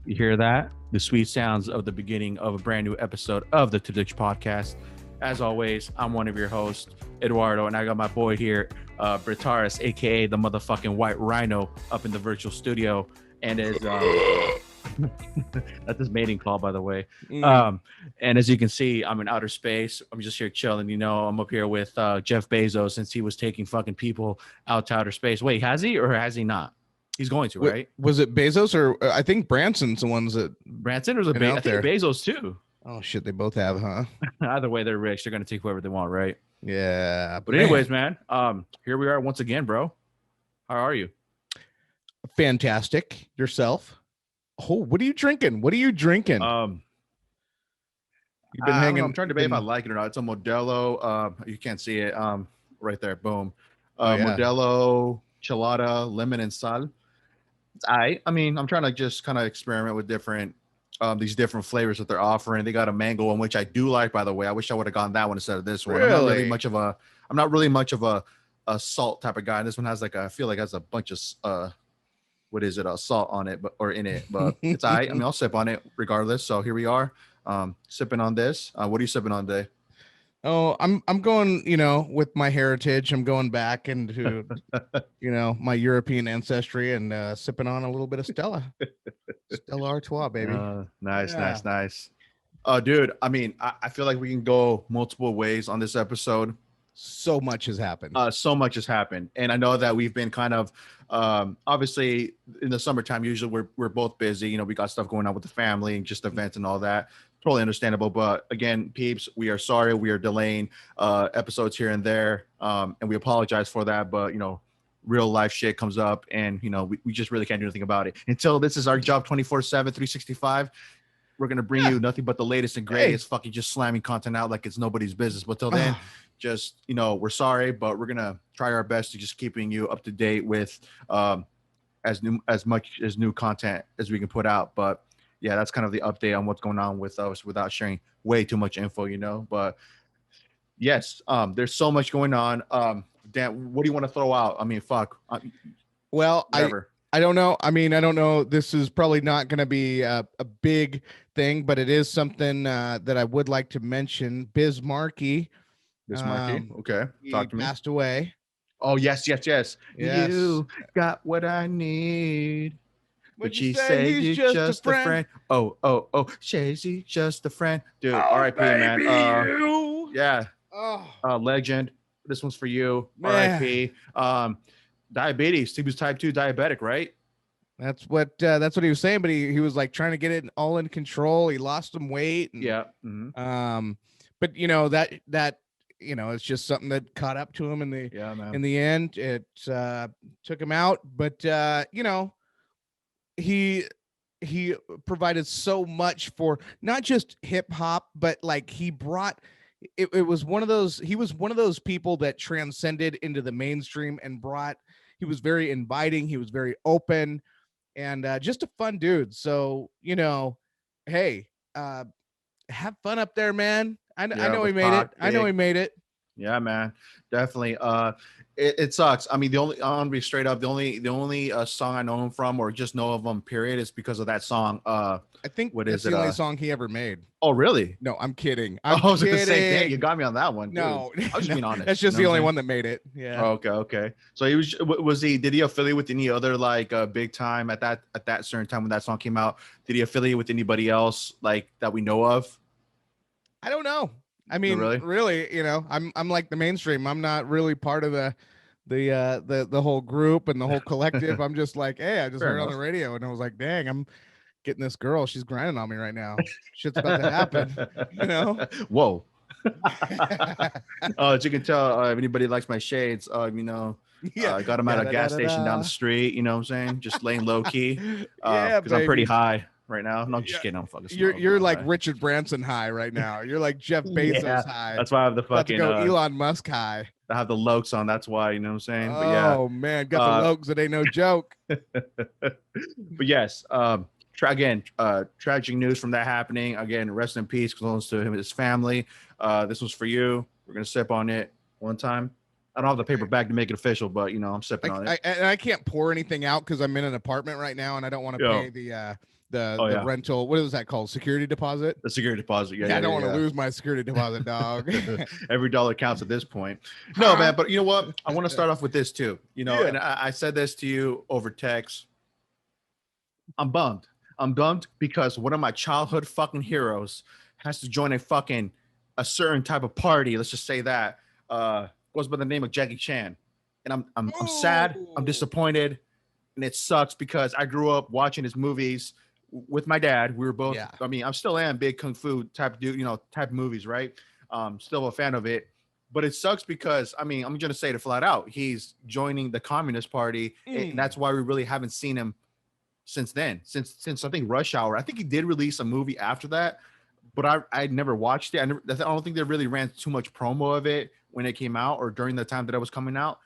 You hear that? The sweet sounds of the beginning of a brand new episode of the Tudich Podcast. As always, I'm one of your hosts, Eduardo, and I got my boy here, Britaris, aka the motherfucking White Rhino, up in the virtual studio, and is that's his mating call, by the way. And as you can see, I'm in outer space. I'm just here chilling. You know, I'm up here with Jeff Bezos since he was taking fucking people out to outer space. Wait, has he or has he not? He's going to, right? Was it Bezos or I think Branson's the ones that Branson was I think Bezos too. Oh shit, they both have, huh? Either way, they're rich. They're gonna take whoever they want, right? Yeah. But anyways, man, here we are once again, bro. How are you? Fantastic. Yourself? Oh, what are you drinking? You've been hanging. I'm trying to debate if I like it or not. It's a Modelo. You can't see it. Right there. Boom. Modelo, Chelada, lemon and sal. I mean, I'm trying to just kind of experiment with different these different flavors that they're offering. They got a mango one, which I do like, by the way. I wish I would have gone that one instead of this one. Really? I'm not really much of a salt type of guy. And this one has I feel like has a bunch of salt on it, or in it, but it's I mean, I'll sip on it regardless. So here we are, sipping on this. What are you sipping on today? Oh, I'm going, with my heritage. I'm going back into, my European ancestry and sipping on a little bit of Stella Artois, baby. Nice. Dude, I mean, I feel like we can go multiple ways on this episode. So much has happened. And I know that we've been kind of, obviously in the summertime, usually we're both busy. We got stuff going on with the family and just events and all that. Totally understandable. But again, peeps, we are sorry. We are delaying episodes here and there. And we apologize for that. But, real life shit comes up and, we just really can't do anything about it. Until this is our job 24/7, 365. We're going to bring you nothing but the latest and greatest, fucking just slamming content out like it's nobody's business. But till then, just, we're sorry, but we're going to try our best to just keeping you up to date with as much as new content as we can put out. But yeah, that's kind of the update on what's going on with us without sharing way too much info, but yes, there's so much going on. Dan, what do you want to throw out? I mean, fuck. Well, I don't know. I mean, I don't know. This is probably not going to be a big thing, but it is something that I would like to mention. Biz Markie. Okay. Talk to me. Passed away. Oh, yes. You got what I need. But she said he's just a friend. Oh, she's just a friend. Dude, R.I.P., man. Yeah. Legend. This one's for you. R.I.P. Diabetes. He was type 2 diabetic, right? That's what he was saying, but he was like trying to get it all in control. He lost some weight. And, yeah. Mm-hmm. But that it's just something that caught up to him in the end. It took him out, but he provided so much for not just hip hop, but like he brought it was one of those people that transcended into the mainstream and he was very inviting, he was very open, and just a fun dude. So hey, have fun up there, man. I know he made it. I know he made it. Yeah, man, definitely. It sucks. I mean, I'm gonna be straight up. The only song I know him from, or just know of him, period, is because of that song. I think it's the only song he ever made. Oh, really? No, I'm kidding. I was gonna say, dang, you got me on that one. No, dude. I was just being honest. That's just the only one that made it. Yeah. Oh, okay. So did he affiliate with any other big time at that certain time when that song came out? Did he affiliate with anybody else like that we know of? I don't know. I mean, really, I'm like the mainstream. I'm not really part of the whole group and the whole collective. I'm just like, hey, I just heard it on the radio and I was like, dang, I'm getting this girl. She's grinding on me right now. Shit's about to happen. Whoa. As you can tell, if anybody likes my shades, I got them at a gas station down the street. You know what I'm saying? Just laying low key. Because I'm pretty high right now. No, I'm just kidding. I'm fucking. You're like Richard Branson high right now. You're like Jeff Bezos high. That's why I have the fucking Elon Musk high. I have the Lokes on. That's why, you know what I'm saying? But yeah. Man, got the Lokes. It ain't no joke. But yes, tragic news from that happening. Again, rest in peace. Condolences to him and his family. This was for you. We're gonna sip on it one time. I don't have the paper bag to make it official, but I'm sipping on it. I can't pour anything out because I'm in an apartment right now and I don't want to pay Oh the yeah, rental. What is that called? Security deposit. the security deposit. Yeah, Yeah, I yeah, don't want to yeah, lose my security deposit, dog. yeah. Every dollar counts at this point. No, Huh? man. But you know what? I want to start off with this too. You know, Yeah. and I said this to you over text. I'm bummed. I'm bummed because one of my childhood fucking heroes has to join a certain type of party. Let's just say that goes by the name of Jackie Chan, and I'm sad. I'm Oh. disappointed, and it sucks because I grew up watching his movies with my dad. We were both. Yeah. I mean, I still am big kung fu type dude. You know, type of movies, right? Still a fan of it. But it sucks because I mean, I'm gonna say it flat out. He's joining the Communist Party, and Mm. that's why we really haven't seen him since then. Since I think Rush Hour. I think he did release a movie after that, but I never watched it. I don't think they really ran too much promo of it when it came out or during the time that it was coming out.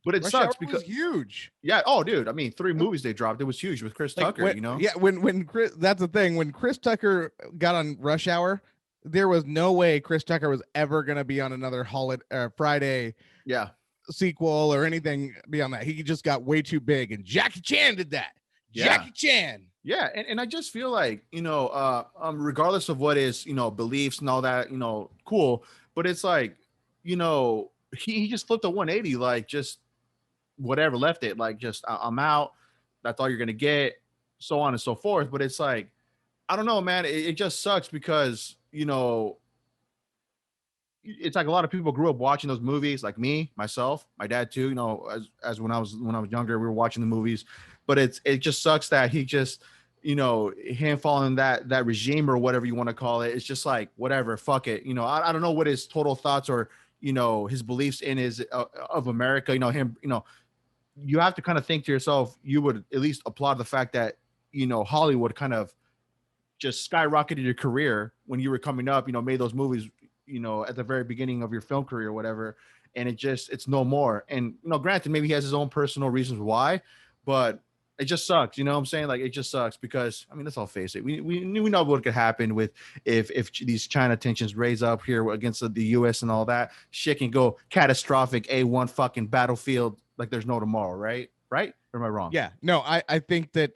But it Rush Hour sucks because was huge. yeah, oh dude, I mean, 3 movies they dropped. It was huge with Chris Like Tucker, when, you know? yeah, when Chris, that's the thing. When Chris Tucker got on Rush Hour, there was no way Chris Tucker was ever gonna be on another holiday Friday Yeah. sequel or anything beyond that. He just got way too big, and Jackie Chan did that. Yeah. Jackie Chan. Yeah, and I just feel like, regardless of what is, beliefs and all that, cool, but it's like, he just flipped a 180, like just whatever, left it, like just I'm out, that's all you're gonna get, so on and so forth. But it's like, I don't know, man, it just sucks because, it's like a lot of people grew up watching those movies, like me, myself, my dad too. As when I was younger, we were watching the movies, but it just sucks that he just, him following that regime or whatever you want to call it. It's just like whatever, fuck it. I don't know what his total thoughts or his beliefs in his of America. Him. You have to kind of think to yourself. You would at least applaud the fact that Hollywood kind of just skyrocketed your career when you were coming up, made those movies, at the very beginning of your film career or whatever. And it's no more. And, granted, maybe he has his own personal reasons why, but it just sucks. You know what I'm saying? Like, it just sucks because, I mean, let's all face it. We know what could happen with if these China tensions raise up here against the US and all that. Shit can go catastrophic A1 fucking battlefield like there's no tomorrow, right? Right? Or am I wrong? Yeah, no, I think that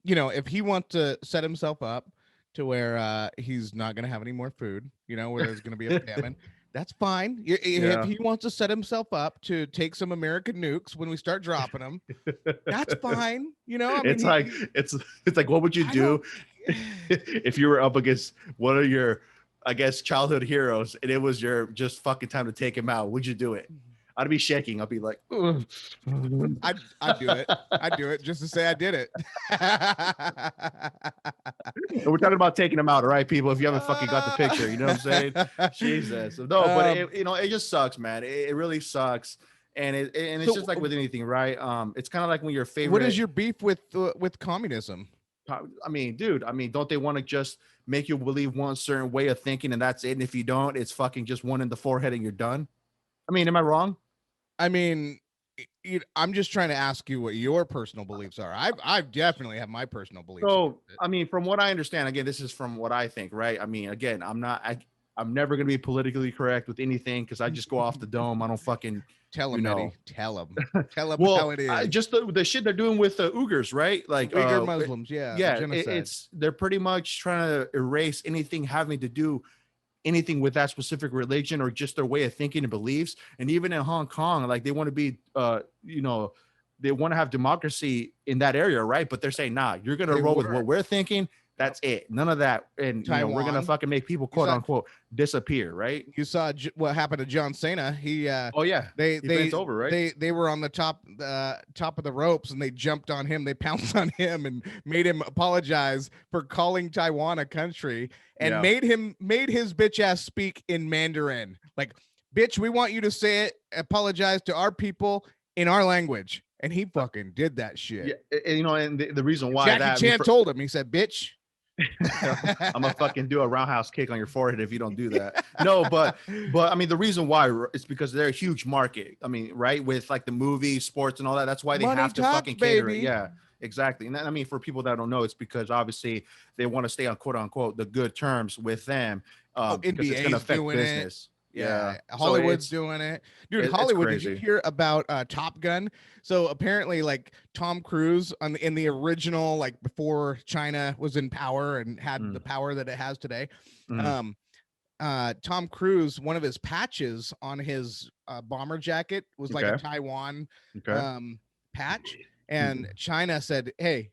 if he wants to set himself up to where he's not gonna have any more food, where there's gonna be a famine, that's fine. If Yeah. he wants to set himself up to take some American nukes when we start dropping them, that's fine. I mean, it's like what would you I do don't. if you were up against one of your, I guess, childhood heroes and it was your just fucking time to take him out? Would you do it? I'd be shaking. I'd be like, "Ugh." I'd do it. I'd do it just to say I did it. And we're talking about taking him out, all right, people? If you haven't fucking got the picture, you know what I'm saying? Jesus. No, but it just sucks, man. It really sucks. And it's So just like with anything, right? It's kind of like when your favorite. what is your beef with communism? I mean, dude, don't they want to just make you believe one certain way of thinking and that's it? And if you don't, it's fucking just one in the forehead and you're done. I mean, am I wrong? I mean, I'm just trying to ask you what your personal beliefs are. I definitely have my personal beliefs. So, I mean, from what I understand, again, this is from what I think, right? I mean, again, I'm never going to be politically correct with anything because I just go off the dome. I don't fucking Tell him, Eddie. Tell him. Tell him well, how it is. just the shit they're doing with the Uyghurs, right? Like Uyghur Muslims, yeah, genocide. they're pretty much trying to erase anything having to do anything with that specific religion or just their way of thinking and beliefs. And even in Hong Kong, like they want to be, they want to have democracy in that area, right? But they're saying, nah, you're gonna roll with what we're thinking. That's it. None of that. And we're gonna fucking make people quote unquote disappear, right? You saw what happened to John Cena. He oh yeah, they bent over, right? They were on the top of the ropes and they jumped on him. They pounced on him and made him apologize for calling Taiwan a country and made his bitch ass speak in Mandarin. Like, bitch, we want you to say it, apologize to our people in our language. And he fucking did that shit. Yeah, and the reason why Jackie Chan told him, he said, bitch. I'm gonna fucking do a roundhouse kick on your forehead if you don't do that. No, but I mean the reason why is because they're a huge market. I mean, right, with like the movies, sports, and all that. That's why they have to fucking cater it. Yeah, exactly. And I mean, for people that don't know, it's because obviously they want to stay on quote unquote the good terms with them because it's gonna affect business. Yeah, So Hollywood's doing it. Dude, it's Hollywood, did you crazy. hear about Top Gun? So apparently like Tom Cruise in the original, like before China was in power and had the Mm, power that it has today. mm, Um Tom Cruise, one of his patches on his bomber jacket was like a okay. Taiwan Okay. um patch, and Mm. China said, "Hey,"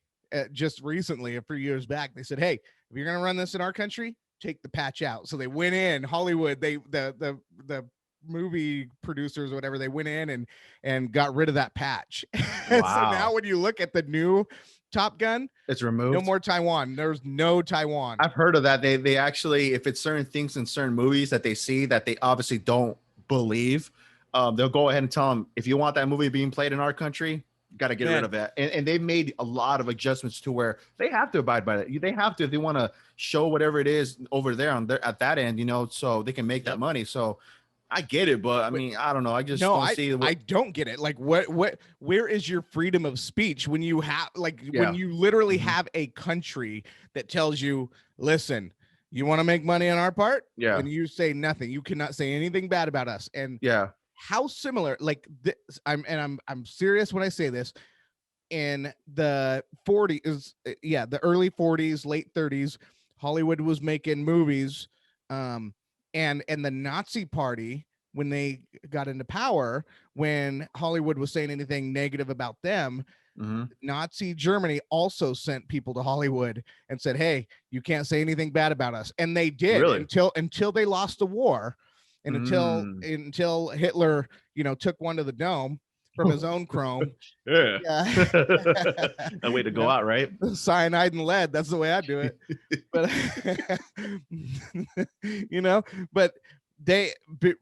just recently, a few years back, they said, "Hey, if you're gonna run this in our country, take the patch out." So they went in Hollywood. The movie producers or whatever, they went in and got rid of that patch. So now Wow. when you look at the new Top Gun, It's no removed. more Taiwan. There's no Taiwan. I've heard of that. They actually, if it's certain things in certain movies that they see that they obviously don't believe, they'll go ahead and tell them, if you want that movie being played in our country, got to get rid Man, of it. And they've made a lot of adjustments to where they have to abide by it. They have to if they want to show whatever it is over there on their at that end, so they can make that yep. money. So I get it, but I mean, I don't know. I just No, don't I see I what. don't get it. Like what where is your freedom of speech when you have like when Yeah. you literally Mhm. have a country that tells you, listen, you want to make money on our part? Yeah. And you say nothing. You cannot say anything bad about us. And Yeah. how similar like this, I'm serious when I say this. In the 40s, yeah, the early 40s, late 30s, Hollywood was making movies, um and the Nazi party, when they got into power, when Hollywood was saying anything negative about them, Hmm. Nazi Germany also sent people to Hollywood and said, "Hey, you can't say anything bad about us." And they did Really? until they lost the war, and Mm. until Hitler, took one to the dome from his own chrome. Yeah. Yeah. A way to you go know, out, right? Cyanide and lead. That's the way I do it. But you know, but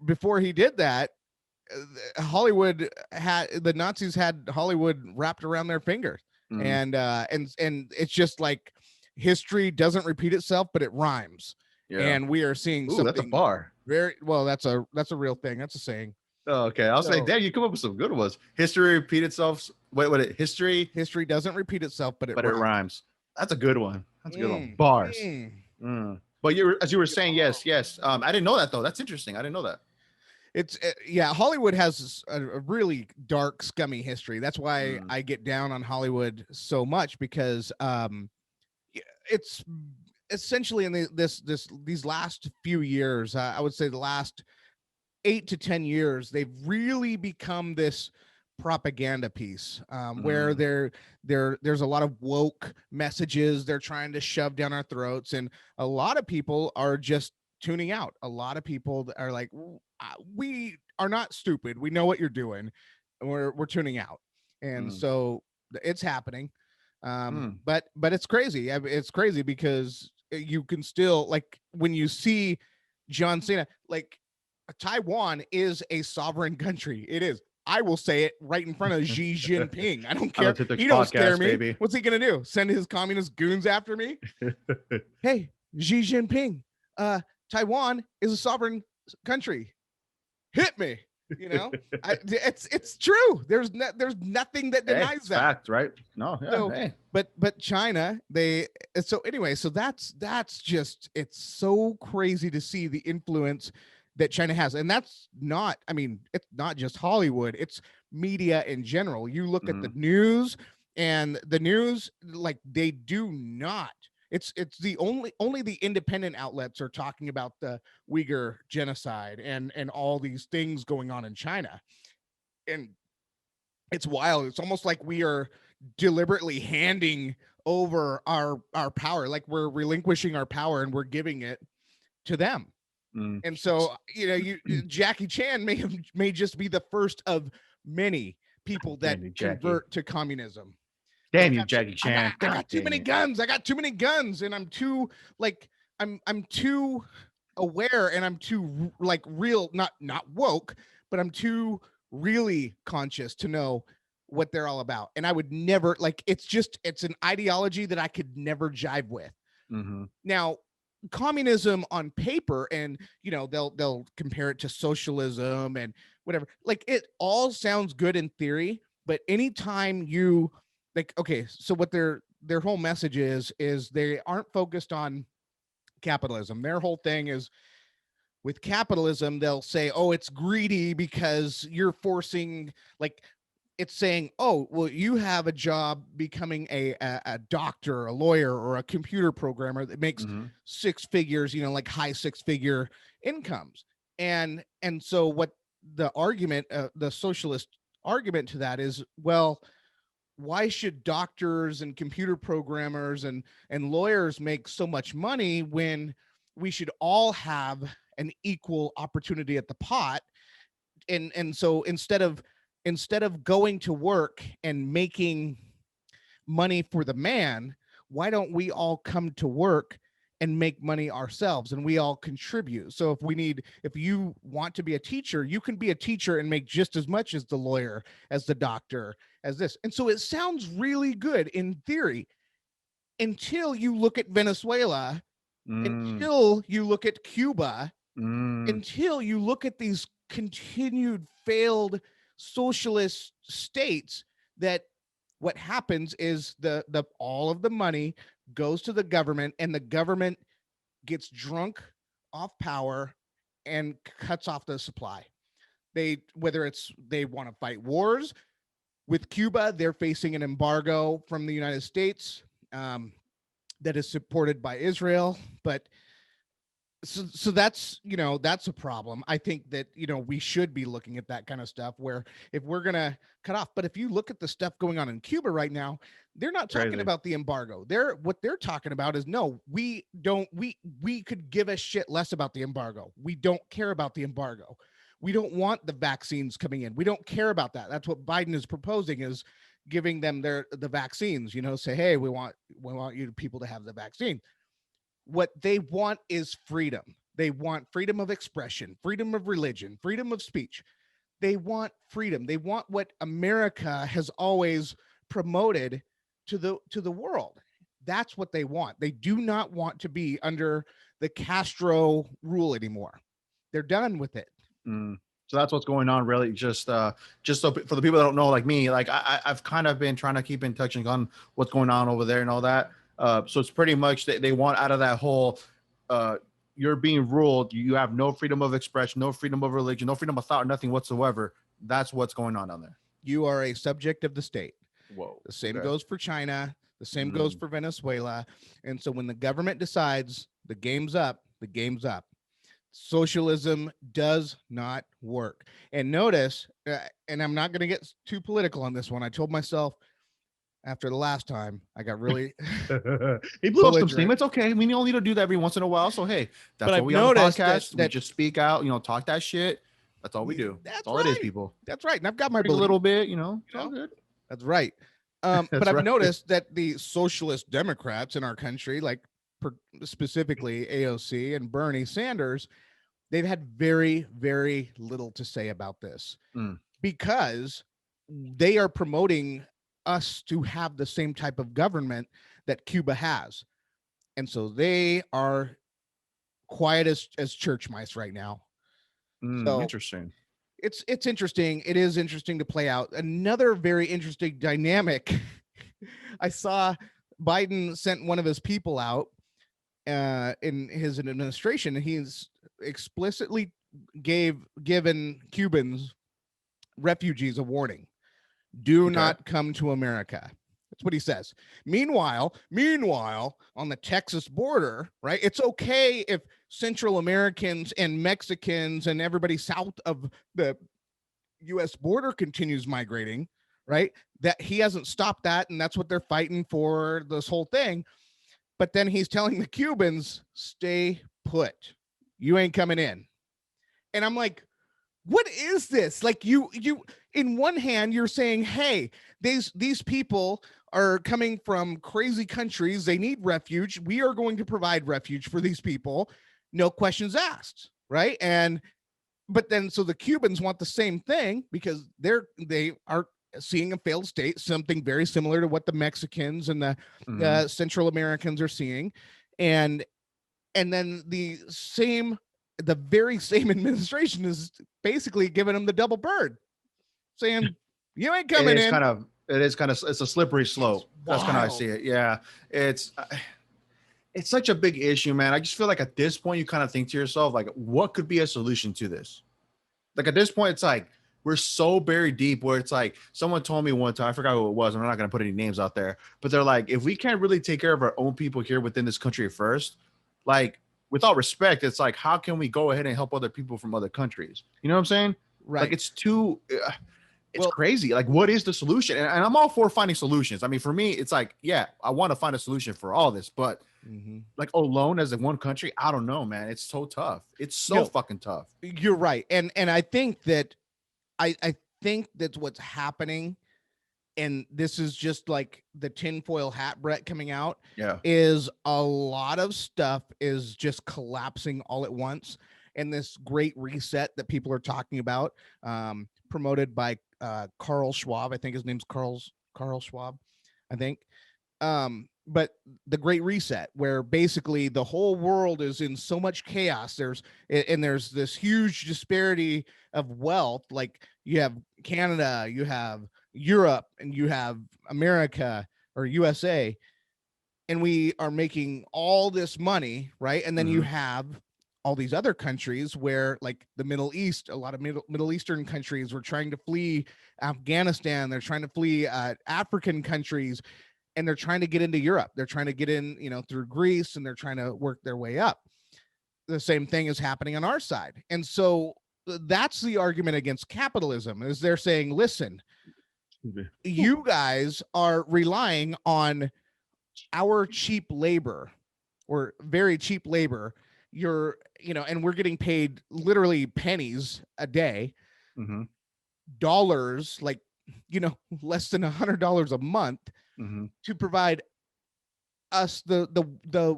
before he did that, Hollywood had the Nazis had Hollywood wrapped around their fingers, Mm. and it's just like history doesn't repeat itself, but it rhymes, Yeah. and we are seeing Ooh, that's a something bar. very well. That's a real thing. That's a saying. Oh, okay. I'll say, So damn, you come up with some good ones. History repeat itself. Wait, what? History, history doesn't repeat itself, but it but it rhymes. rhymes. That's a good one. That's a good one. Mm, Bars. mm. Mm. But as you were saying, yes, yes. I didn't know that though. That's interesting. I didn't know that. It's yeah, Hollywood has a really dark, scummy history. That's why Mm. I get down on Hollywood so much, because it's essentially in these last few years, I would say the last 8 to 10 years, they've really become this propaganda piece, where Mm. there's a lot of woke messages they're trying to shove down our throats, and a lot of people are just tuning out. A lot of people are like, we are not stupid, we know what you're doing, and we're tuning out." And Mm. so it's happening. Mm. But it's crazy. It's crazy because you can still, like, when you see John Cena, like, Taiwan is a sovereign country. It is. I will say it right in front of Xi Jinping. I don't I care. love TikTok's He don't scare podcast, me. baby. What's he gonna do? Send his communist goons after me? Hey, Xi Jinping, Taiwan is a sovereign country. Hit me. It's true. There's nothing that Hey, denies it's that. fact, right? No, yeah, So, hey. but China, so anyway, so that's just, it's so crazy to see the influence that China has. And that's not, I mean, it's not just Hollywood, it's media in general. You look at the Mm. news, and the news, like, they do not, it's the only the independent outlets are talking about the Uyghur genocide and all these things going on in China. And it's wild. It's almost like we are deliberately handing over our power, like we're relinquishing our power and we're giving it to them. Mm. And so, Jackie Chan may just be the first of many people that Damn you, Jackie. convert to communism. Damn you, Jackie I got Chan. I God got too dang many it. guns. I got too many guns, and I'm too, like, I'm too aware, and I'm too, like, real, not woke, but I'm too really conscious to know what they're all about. And I would never, like, it's an ideology that I could never jive with. Mm-hmm. Now, communism on paper, and they'll compare it to socialism and whatever, like, it all sounds good in theory, but anytime you, like, okay, so what their whole message is they aren't focused on capitalism. Their whole thing is With capitalism, they'll say, oh, it's greedy because you're forcing, like, it's saying, oh, well, you have a job becoming a doctor, a lawyer, or a computer programmer that makes six figures, like high six-figure incomes. And so what the argument, the socialist argument to that is, well, why should doctors and computer programmers and lawyers make so much money when we should all have an equal opportunity at the pot? And so instead of going to work and making money for the man, why don't we all come to work and make money ourselves, and we all contribute? So if you want to be a teacher, you can be a teacher and make just as much as the lawyer, as the doctor, as this. And so it sounds really good in theory until you look at Venezuela, until you look at Cuba, until you look at these continued failed socialist states, that what happens is the all of the money goes to the government, and the government gets drunk off power and cuts off the supply. Whether it's they want to fight wars. With Cuba, they're facing an embargo from the United States that is supported by Israel. But so that's that's a problem. I think that we should be looking at that kind of stuff, where if we're gonna cut off. But if you look at the stuff going on in Cuba right now, they're not talking about the embargo. What they're talking about is, no, we could give a shit less about the embargo. We don't care about the embargo. We don't want the vaccines coming in. We don't care about that. That's what Biden is proposing, is giving them the vaccines. Say, hey, we want you people to have the vaccine. What they want is freedom. They want freedom of expression, freedom of religion, freedom of speech. They want freedom. They want what America has always promoted to the world. That's what they want. They do not want to be under the Castro rule anymore. They're done with it. So that's what's going on, really. Just so for the people that don't know, like me, like I've kind of been trying to keep in touch on what's going on over there and all that. So it's pretty much they want out of that whole, you're being ruled. You have no freedom of expression, no freedom of religion, no freedom of thought, nothing whatsoever. That's what's going on down there. You are a subject of the state. Whoa. The same goes for China. The same goes for Venezuela. And so when the government decides the game's up, the game's up. Socialism does not work. And notice, and I'm not going to get too political on this one. I told myself after the last time, I got really he blew up some steam. It's okay. We only need to do that every once in a while. So hey, that's what we on the podcast. We just speak out, talk that shit. That's all we do. That's all it is, people. That's right. And I've got my a little bit, it's all good. That's right. But I've noticed that the socialist Democrats in our country, like specifically AOC and Bernie Sanders, they've had very, very little to say about this because they are promoting us to have the same type of government that Cuba has. And so they are quiet as church mice right now. So interesting. It's interesting. It is interesting to play out. Another very interesting dynamic. I saw Biden sent one of his people out in his administration, and he's explicitly given Cubans, refugees, a warning. Do not come to America. That's what he says. Meanwhile, on the Texas border, right? It's okay if Central Americans and Mexicans and everybody south of the U.S. border continues migrating, right? That he hasn't stopped that, and that's what they're fighting for, this whole thing. But then he's telling the Cubans, stay put. You ain't coming in. And I'm like, what is this? Like you in one hand, you're saying, hey, these people are coming from crazy countries. They need refuge. We are going to provide refuge for these people. No questions asked. Right. But then, so the Cubans want the same thing because they are seeing a failed state, something very similar to what the Mexicans and the Central Americans are seeing. And then the very same administration is basically giving them the double bird, saying, you ain't coming in. It's a slippery slope. That's kind of how I see it. Yeah. It's it's such a big issue, man. I just feel like at this point, you kind of think to yourself, like, what could be a solution to this? Like at this point, it's like we're so buried deep where it's like someone told me one time, I forgot who it was. I'm not gonna put any names out there, but they're like, if we can't really take care of our own people here within this country first, like with all respect, it's like how can we go ahead and help other people from other countries? You know what I'm saying? Like Right. it's too it's Well, crazy. Like, what is the solution? And I'm all for finding solutions. I mean, for me, it's like, yeah, I want to find a solution for all this, but mhm. like alone as a one country, I don't know, man. It's so tough. It's so No, fucking tough. you're right. And I think that I think that's what's happening, and this is just like the tinfoil hat Brett coming out, Yeah. is a lot of stuff is just collapsing all at once. And this great reset that people are talking about, promoted by Carl Schwab. I think his name's Carl Schwab, I think. But the great reset, where basically the whole world is in so much chaos, there's this huge disparity of wealth. Like you have Canada, you have Europe, and you have America or USA, and we are making all this money, right? And then you Mm-hmm. have all these other countries where, like the Middle East, a lot of Middle Eastern countries were trying to flee Afghanistan, they're trying to flee African countries, and they're trying to get into Europe. They're trying to get in, through Greece, and they're trying to work their way up. The same thing is happening on our side. And so that's the argument against capitalism, is they're saying, listen, you guys are relying on our cheap labor, or very cheap labor. And we're getting paid literally pennies a day, Mm-hmm. dollars, like, less than $100 a month, Mm-hmm. to provide us the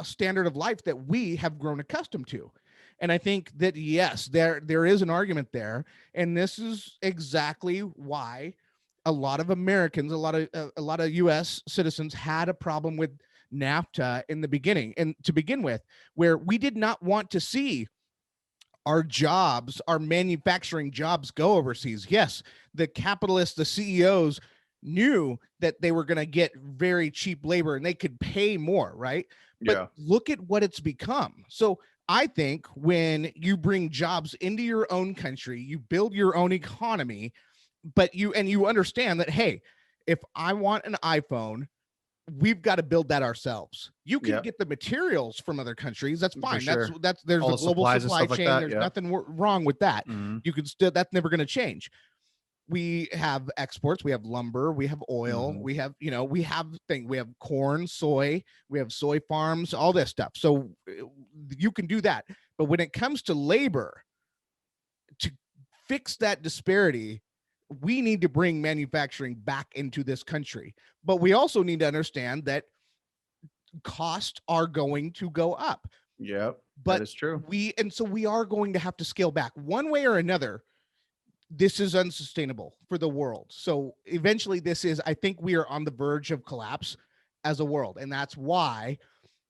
standard of life that we have grown accustomed to. And I think that, yes, there is an argument there, and this is exactly why a lot of Americans, a lot of US citizens had a problem with NAFTA in the beginning, and to begin with, where we did not want to see our jobs, our manufacturing jobs, go overseas. Yes, the capitalists, the CEOs knew that they were going to get very cheap labor and they could pay more, right? But Yeah. look at what it's become. So I think when you bring jobs into your own country, you build your own economy, but you understand that, hey, if I want an iPhone, we've got to build that ourselves. You can Yeah. get the materials from other countries. That's For fine. sure. There's All a the global supplies and supply stuff like chain. that. There's Yeah. nothing wrong with that. Mm-hmm. You can still, that's never going to change. We have exports, we have lumber, we have oil, Mm-hmm. we have, we have corn, soy, we have soy farms, all this stuff. So you can do that. But when it comes to labor, to fix that disparity, we need to bring manufacturing back into this country. But we also need to understand that costs are going to go up. Yep. That But is true. so we are going to have to scale back one way or another. This is unsustainable for the world. So eventually I think we are on the verge of collapse as a world. And that's why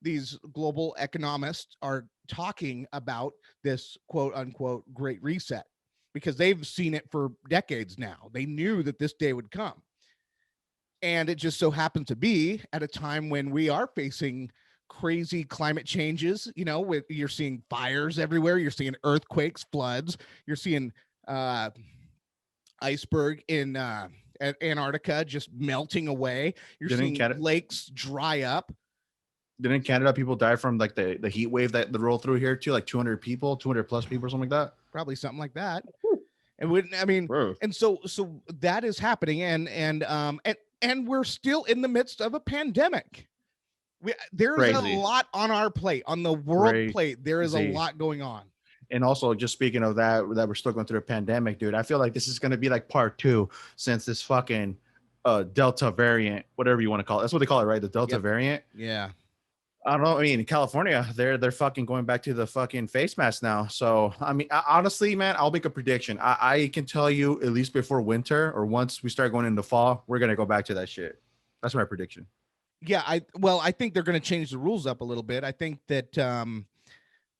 these global economists are talking about this quote unquote great reset, because they've seen it for decades now. They knew that this day would come. And it just so happened to be at a time when we are facing crazy climate changes. You're seeing fires everywhere, you're seeing earthquakes, floods, you're seeing iceberg in Antarctica just melting away, you're Didn't seeing Canada lakes dry up. didn't Canada people die from like the heat wave that rolled through here too? Like 200 people, 200 plus people, or something like that. Probably something like that. And wouldn't, I mean, Bro. and so that is happening, and we're still in the midst of a pandemic. There's a Crazy. lot on our plate, on the world plate. There is a lot going on. And also, just speaking of that we're still going through a pandemic, dude. I feel like this is going to be like part 2, since this fucking Delta variant, whatever you want to call it. That's what they call it, right? The Delta variant. Yeah. I don't know. I mean, in California, they're fucking going back to the fucking face mask now. So, I mean, honestly, man, I'll make a prediction. I can tell you, at least before winter or once we start going into fall, we're gonna go back to that shit. That's my prediction. Yeah. I think they're going to change the rules up a little bit. I think that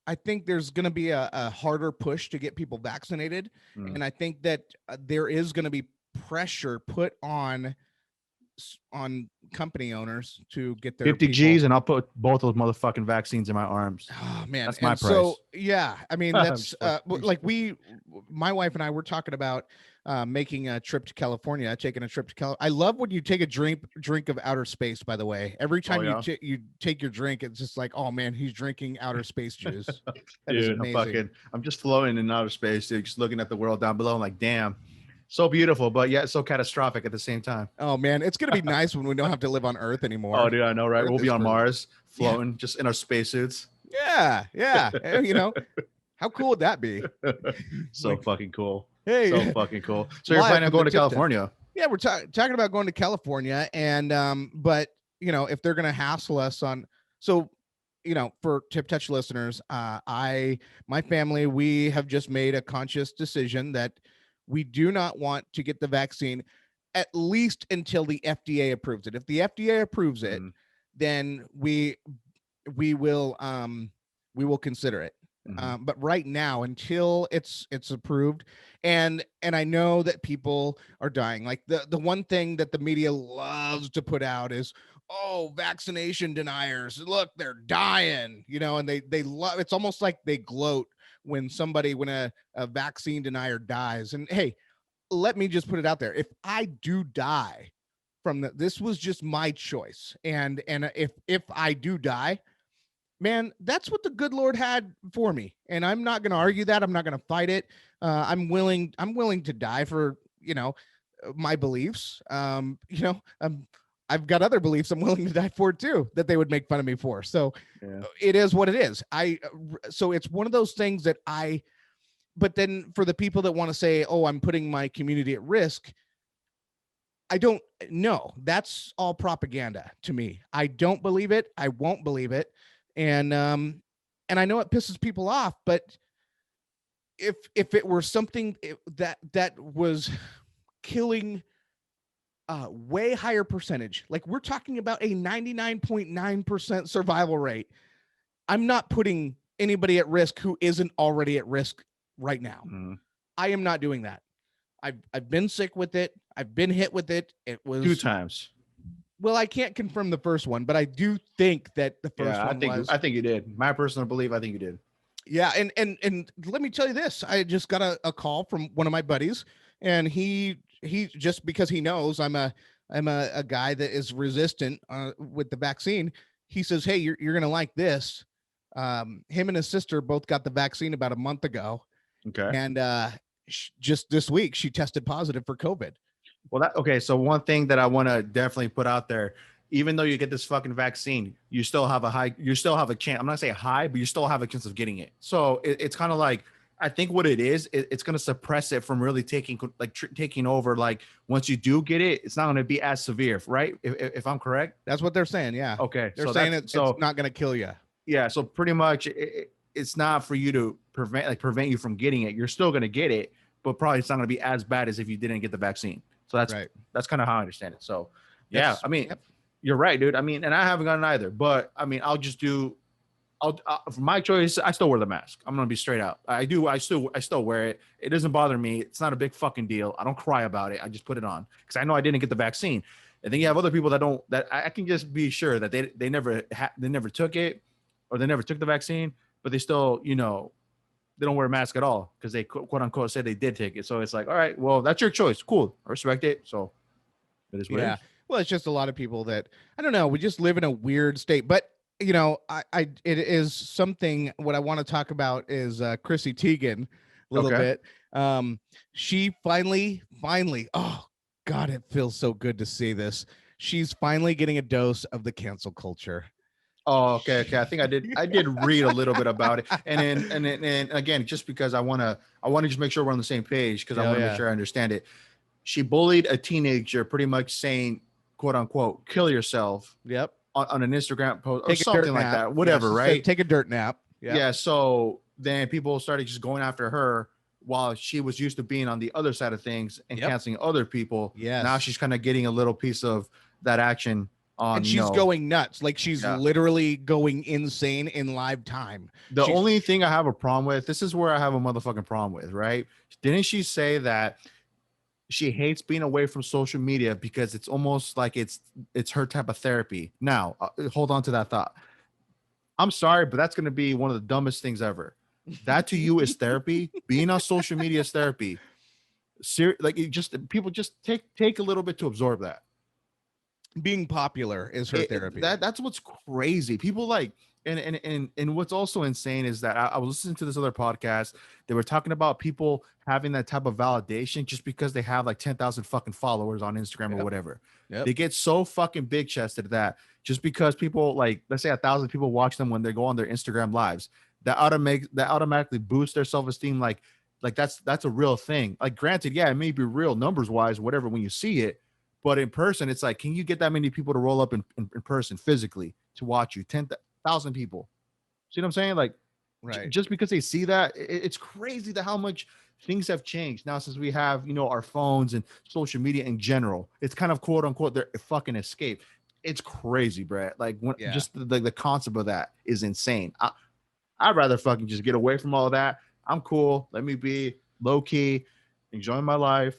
I think there's going to be a harder push to get people vaccinated, and I think that there is going to be pressure put on on company owners to get their 50 people. G's and I'll put both those motherfucking vaccines in my arms. Oh man, That's my and price. so yeah, I mean I'm that's just like my wife and I were talking about making a trip to California, taking a trip to California. I love when you take a drink of outer space. By the way, every time yeah. you take your drink, it's just like, oh man, he's drinking outer space juice. That is Dude, amazing. I'm just floating in outer space, dude, just looking at the world down below. I'm like, damn, so beautiful, but yet so catastrophic at the same time. Oh man, it's gonna be nice when we don't have to live on Earth anymore. Oh, dude, I know, right? Earth We'll be is on for- Mars, floating, just in our spacesuits. Yeah, yeah. You know, how cool would that be? So Like, fucking cool. hey, So fucking cool. So you're live planning on from going the to California? Yeah, we're talking about going to California, and but you know, if they're gonna hassle us on, so you know, for Tip Touch listeners, my family, we have just made a conscious decision that we do not want to get the vaccine at least until the FDA approves it. If the FDA approves it, then we will consider it. But right now, until it's approved, and I know that people are dying. Like the one thing that the media loves to put out is, oh, vaccination deniers, look, they're dying, you know, and they love, it's almost like they gloat when a vaccine denier dies. And hey, let me just put it out there. If I do die from this was just my choice. And if I do die, man, that's what the good Lord had for me. And I'm not going to argue that. I'm not going to fight it. I'm willing to die for, you know, my beliefs. You know, I've got other beliefs I'm willing to die for too, that they would make fun of me for. So it is what it is. So it's one of those things that but then for the people that want to say, oh, I'm putting my community at risk, I don't know. That's all propaganda to me. I don't believe it. I won't believe it. And I know it pisses people off, but if it were something that was killing a way higher percentage, like we're talking about a 99.9% survival rate, I'm not putting anybody at risk who isn't already at risk right now. I am not doing that. I've been sick with it. I've been hit with it. It was 2 times. Well, I can't confirm the first one, but I do think that the first one was. I think you did. My personal belief, I think you did. Yeah, and let me tell you this. I just got a call from one of my buddies, and he just because he knows I'm a guy that is resistant with the vaccine. He says, "Hey, you're gonna like this." Him and his sister both got the vaccine about a month ago. Okay. And just this week, she tested positive for COVID. Well, okay. So one thing that I want to definitely put out there, even though you get this fucking vaccine, you still have a chance. I'm not saying high, but you still have a chance of getting it. So it's kind of like, I think what it is, it's going to suppress it from really taking over. Like once you do get it, it's not going to be as severe, right? If I'm correct. That's what they're saying. Yeah. Okay. They're saying it's not going to kill you. Yeah. So pretty much it's not for you to prevent you from getting it. You're still going to get it, but probably it's not going to be as bad as if you didn't get the vaccine. So that's right. That's kind of how I understand it. So yeah, I mean, you're right, dude. I mean, and I haven't gotten either, but I mean, for my choice, I still wear the mask. I'm going to be straight out. I still wear it. It doesn't bother me. It's not a big fucking deal. I don't cry about it. I just put it on because I know I didn't get the vaccine. And then you have other people that I can just be sure that they never took it or they never took the vaccine, but they still, you know, they don't wear a mask at all because they quote unquote said they did take it. So it's like, all right, well, that's your choice. Cool. I respect it. So it is what it is. Well, it's just a lot of people that I don't know. We just live in a weird state, but you know, it is something. What I want to talk about is Chrissy Teigen a little bit. She finally, oh God, it feels so good to see this. She's finally getting a dose of the cancel culture. Oh, okay. I think I did read a little bit about it, and again, just because I want to just make sure we're on the same page because I want to make sure I understand it. She bullied a teenager, pretty much saying, "quote unquote," kill yourself. Yep. On an Instagram post or something like that. Whatever, right? Take a dirt nap. Yep. Yeah. So then people started just going after her while she was used to being on the other side of things and canceling other people. Yeah. Now she's kind of getting a little piece of that action. And she's going nuts. Like she's literally going insane in live time. The only thing I have a problem with, this is where I have a motherfucking problem with, right? Didn't she say that she hates being away from social media because it's almost like it's her type of therapy. Now, hold on to that thought. I'm sorry, but that's going to be one of the dumbest things ever. That to you is therapy. Being on social media is therapy. Like you just people just take a little bit to absorb that. Being popular is her therapy. That's what's crazy. People like and what's also insane is that I was listening to this other podcast. They were talking about people having that type of validation just because they have like 10,000 fucking followers on Instagram or whatever. Yep. They get so fucking big chested that just because people like, let's say 1,000 people watch them when they go on their Instagram lives, that automatically boosts their self-esteem. Like that's a real thing. Like granted, yeah, it may be real numbers wise, whatever, when you see it, but in person, it's like, can you get that many people to roll up in person physically to watch you? 10,000 people. See what I'm saying? Like, right. Just because they see that, it's crazy to how much things have changed now since we have, our phones and social media in general. It's kind of quote unquote their fucking escape. It's crazy, Brett. Like just the concept of that is insane. I'd rather fucking just get away from all of that. I'm cool. Let me be low key, enjoying my life,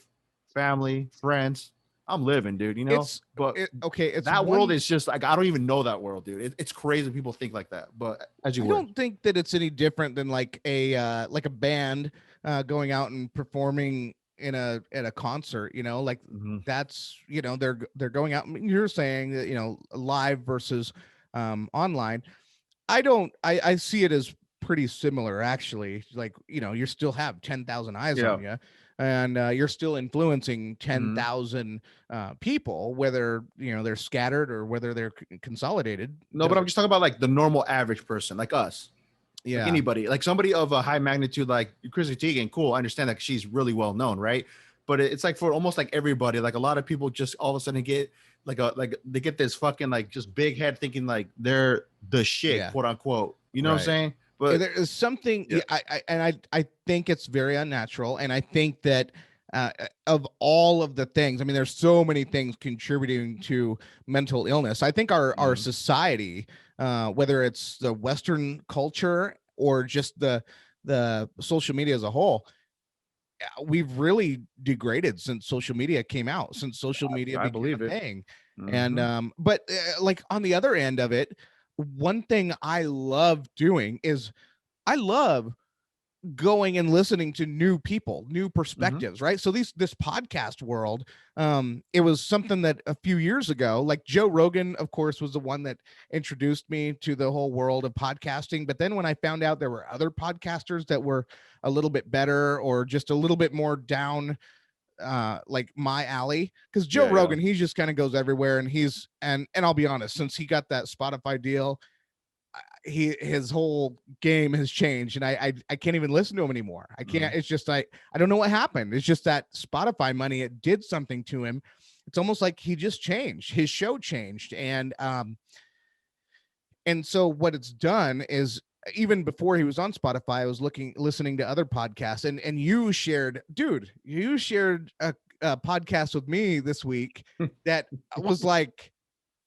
family, friends. I'm living, dude. It's that world is just like, I don't even know that world, dude. It's crazy people think like that. But I don't think that it's any different than like a band going out and performing at a concert. Like that's they're going out. You're saying that live versus online. I see it as pretty similar, actually. Like, you still have 10,000 eyes on you, and you're still influencing 10,000 people, whether they're scattered or whether they're consolidated. No, but I'm just talking about like the normal average person, like us. Yeah, like anybody, like somebody of a high magnitude, like Chrissy Teigen. Cool, I understand that she's really well known, right? But it's like for almost like everybody, like a lot of people just all of a sudden get like they get this fucking like just big head thinking like they're the shit, quote unquote. You know what I'm saying? But there is something, I think it's very unnatural, and I think that of all of the things, I mean, there's so many things contributing to mental illness. I think our society, whether it's the Western culture or just the social media as a whole, we've really degraded since social media came out, since social media became a thing. And but like on the other end of it, one thing I love doing is I love going and listening to new people, new perspectives, right? So this podcast world, it was something that a few years ago, like Joe Rogan, of course, was the one that introduced me to the whole world of podcasting. But then when I found out there were other podcasters that were a little bit better or just a little bit more down like my alley, because Joe Rogan, he just kind of goes everywhere, and and I'll be honest, since he got that Spotify deal, his whole game has changed, and I can't even listen to him anymore. I can't. It's just I don't know what happened. It's just that Spotify money, it did something to him. It's almost like he just changed. His show changed, and so what it's done is, even before he was on Spotify, I was listening to other podcasts, and you shared a podcast with me this week that was like,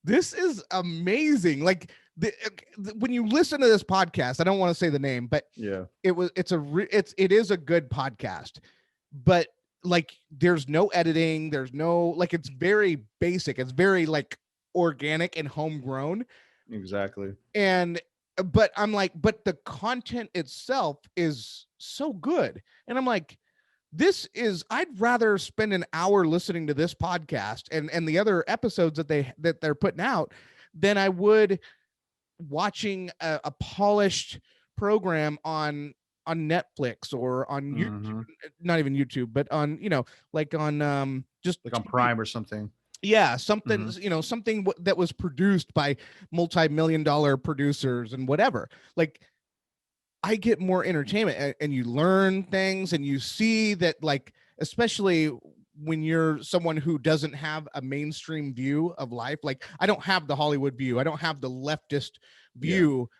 this is amazing. Like when you listen to this podcast, I don't want to say the name, but it is a good podcast, but like there's no editing, there's no, like, it's very basic, it's very like organic and homegrown. Exactly. But I'm like, but the content itself is so good. And I'm like, I'd rather spend an hour listening to this podcast and the other episodes that they're putting out than I would watching a polished program on Netflix or on YouTube, not even YouTube, but on, like on just like on Prime or something. Yeah, something, something that was produced by multi-million-dollar producers and whatever. Like, I get more entertainment, and you learn things, and you see that, like, especially when you're someone who doesn't have a mainstream view of life. Like, I don't have the Hollywood view. I don't have the leftist view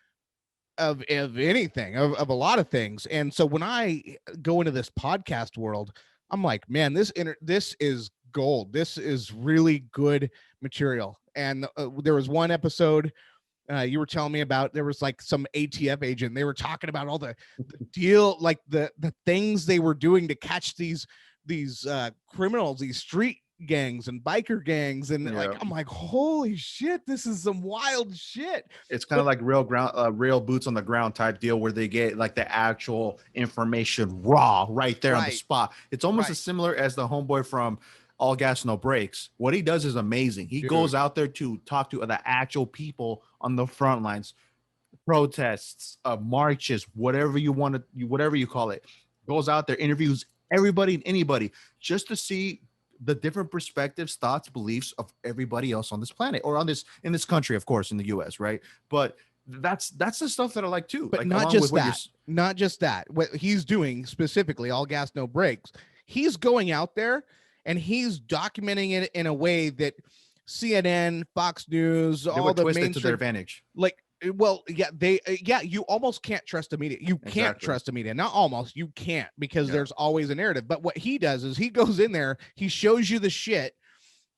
of anything, of a lot of things. And so when I go into this podcast world, I'm like, man, this is gold. This is really good material. And there was one episode you were telling me about, there was like some ATF agent. They were talking about all the deal, like the things they were doing to catch these criminals, these street gangs and biker gangs, and like Yeah. I'm like, holy shit, this is some wild shit. It's kind But of like real boots on the ground type deal where they get like the actual information raw right there on the right, spot. It's almost right, as similar as the homeboy from All Gas No Breaks. What he does is amazing. He dude. goes out there to talk to the actual people on the front lines, protests, marches, whatever you want to, whatever you call it. Goes out there, interviews everybody and anybody just to see the different perspectives, thoughts, beliefs of everybody else on this planet or on this in this country, of course, in the U.S. Right, but that's the stuff that I like too. But Like not along with just what you're. that, not just that. What he's doing specifically, all gas, no brakes. He's going out there and he's documenting it in a way that CNN, Fox News, They all would the twist it to their mainstream, advantage. like, well, yeah, yeah, you almost can't trust the media. You can't Exactly. trust the media. Not almost, you can't, because Yeah. there's always a narrative. But what he does is he goes in there, he shows you the shit,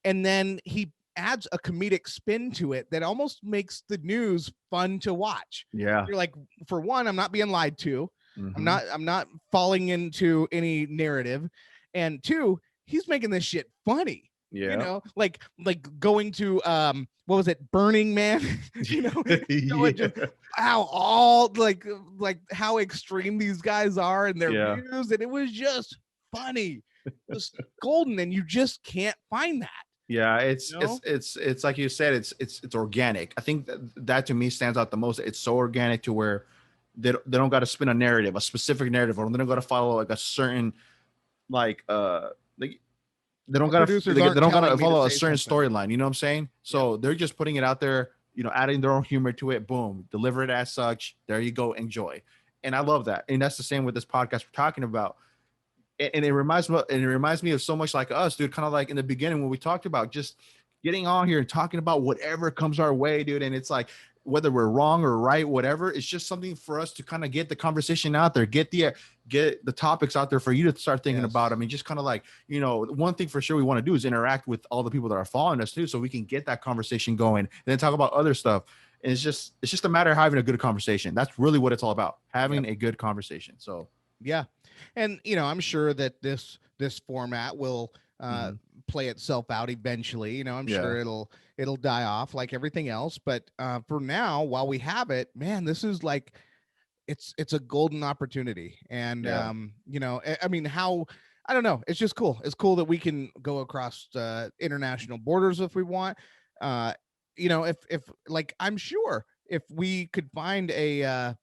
and then he adds a comedic spin to it that almost makes the news fun to watch. Yeah. You're like, for one, I'm not being lied to. Mhm. I'm not falling into any narrative. And two, he's making this shit funny. You Yeah. know, like going to what was it, Burning Man? You know, Yeah. just how all like how extreme these guys are in their Yeah. views, and it was just funny. It was golden, and you just can't find that. Yeah, it's You know? it's like you said, it's organic. I think that to me stands out the most. It's so organic to where they don't got to spin a narrative, a specific narrative, or they don't got to follow like a certain like like they don't The got to producers they aren't don't got telling to me to follow a say certain something. storyline. You know what I'm saying? So they're just putting it out there, adding their own humor to it. Boom, deliver it as such. There you go, enjoy. And I love that. And that's the same with this podcast we're talking about. And it reminds me of so much like us, dude. Kind of like in the beginning when we talked about just getting on here and talking about whatever comes our way, dude. And it's like whether we're wrong or right, whatever, it's just something for us to kind of get the conversation out there, get the topics out there for you to start thinking about. I mean, just kind of like, one thing for sure we want to do is interact with all the people that are following us too, so we can get that conversation going and then talk about other stuff. And it's just a matter of having a good conversation. That's really what it's all about, having a good conversation. So Yeah. And I'm sure that this format will play itself out eventually. I'm sure yeah, it'll die off like everything else. But for now, while we have it, man, this is like it's a golden opportunity. And yeah. I mean, how, I don't know. It's just cool. It's cool that we can go across international borders if we want. If like, I'm sure if we could find a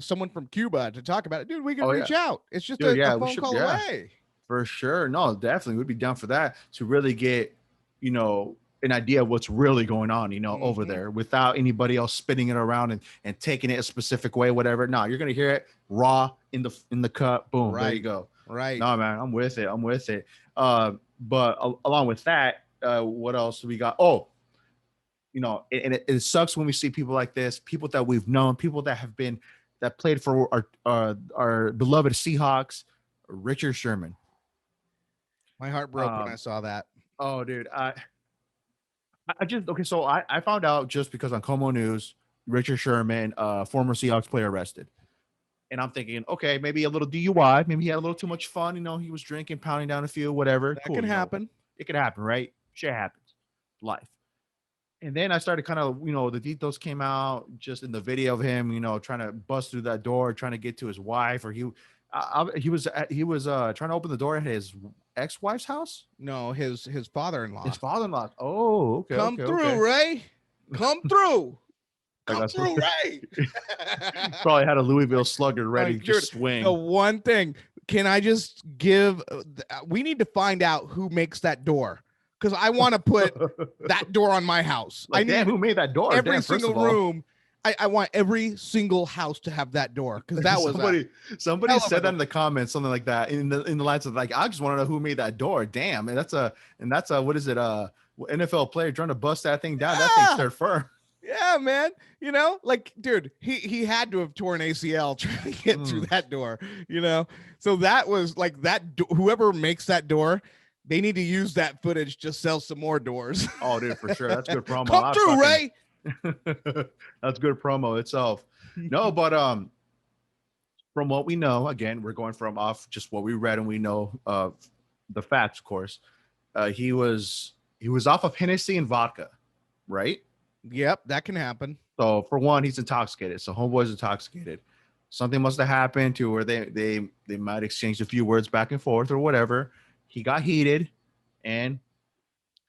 someone from Cuba to talk about it, dude, we could Oh yeah, reach out. It's just dude. a Yeah, we phone should. call Yeah, away. for sure. No, definitely, we'd be down for that to really get, an idea of what's really going on, over Mhm. there without anybody else spinning it around and taking it a specific way, whatever. No, you're gonna hear it raw in the cut. Boom, there you Right. go. Right. No, man, I'm with it. I'm with it. But along with that, what else do we got? Oh, it sucks when we see people like this, people that we've known, people that played for our beloved Seahawks, Richard Sherman. My heart broke when I Um, saw that. oh, dude, I just okay. So I found out just because on Como News, Richard Sherman, former Seahawks player, arrested, and I'm thinking, okay, maybe a little DUI, maybe he had a little too much fun. He was drinking, pounding down a few, whatever. That Cool, can happen. it could happen, right? Shit happens, life. And then I started kind of, the details came out just in the video of him, trying to bust through that door, trying to get to his wife, or he was trying to open the door at his ex-wife's house, No, his father-in-law. his father-in-law. Oh, okay, Come okay, through, okay. Ray. Come through. I Come got some. through, Ray. Probably had a Louisville Slugger ready to Dude, just the swing. one thing, can I just give we need to find out who makes that door, because I want to put that door on my house. I Like, damn, need who made that door? every Damn, first single of all. room. I want every single house to have that door, because that was Somebody hell of a said that door. in the comments, something like that, in the lines of like, I just want to know who made that door. Damn, and that's a what is it? NFL player trying to bust that thing down. That thing Yeah, stood firm. yeah, man. Like, dude, he had to have torn ACL trying to get through that door. So that was like whoever makes that door, they need to use that footage to sell some more doors. Oh, dude, for sure. That's good promo. Come through, Ray. That's good promo itself. No, but from what we know, again, we're going from off just what we read and we know of the facts, of course. He was off of Hennessy and vodka, right? Yep, that can happen. So for one, he's intoxicated. So homeboy's intoxicated. Something must have happened to where they might exchange a few words back and forth or whatever. He got heated, and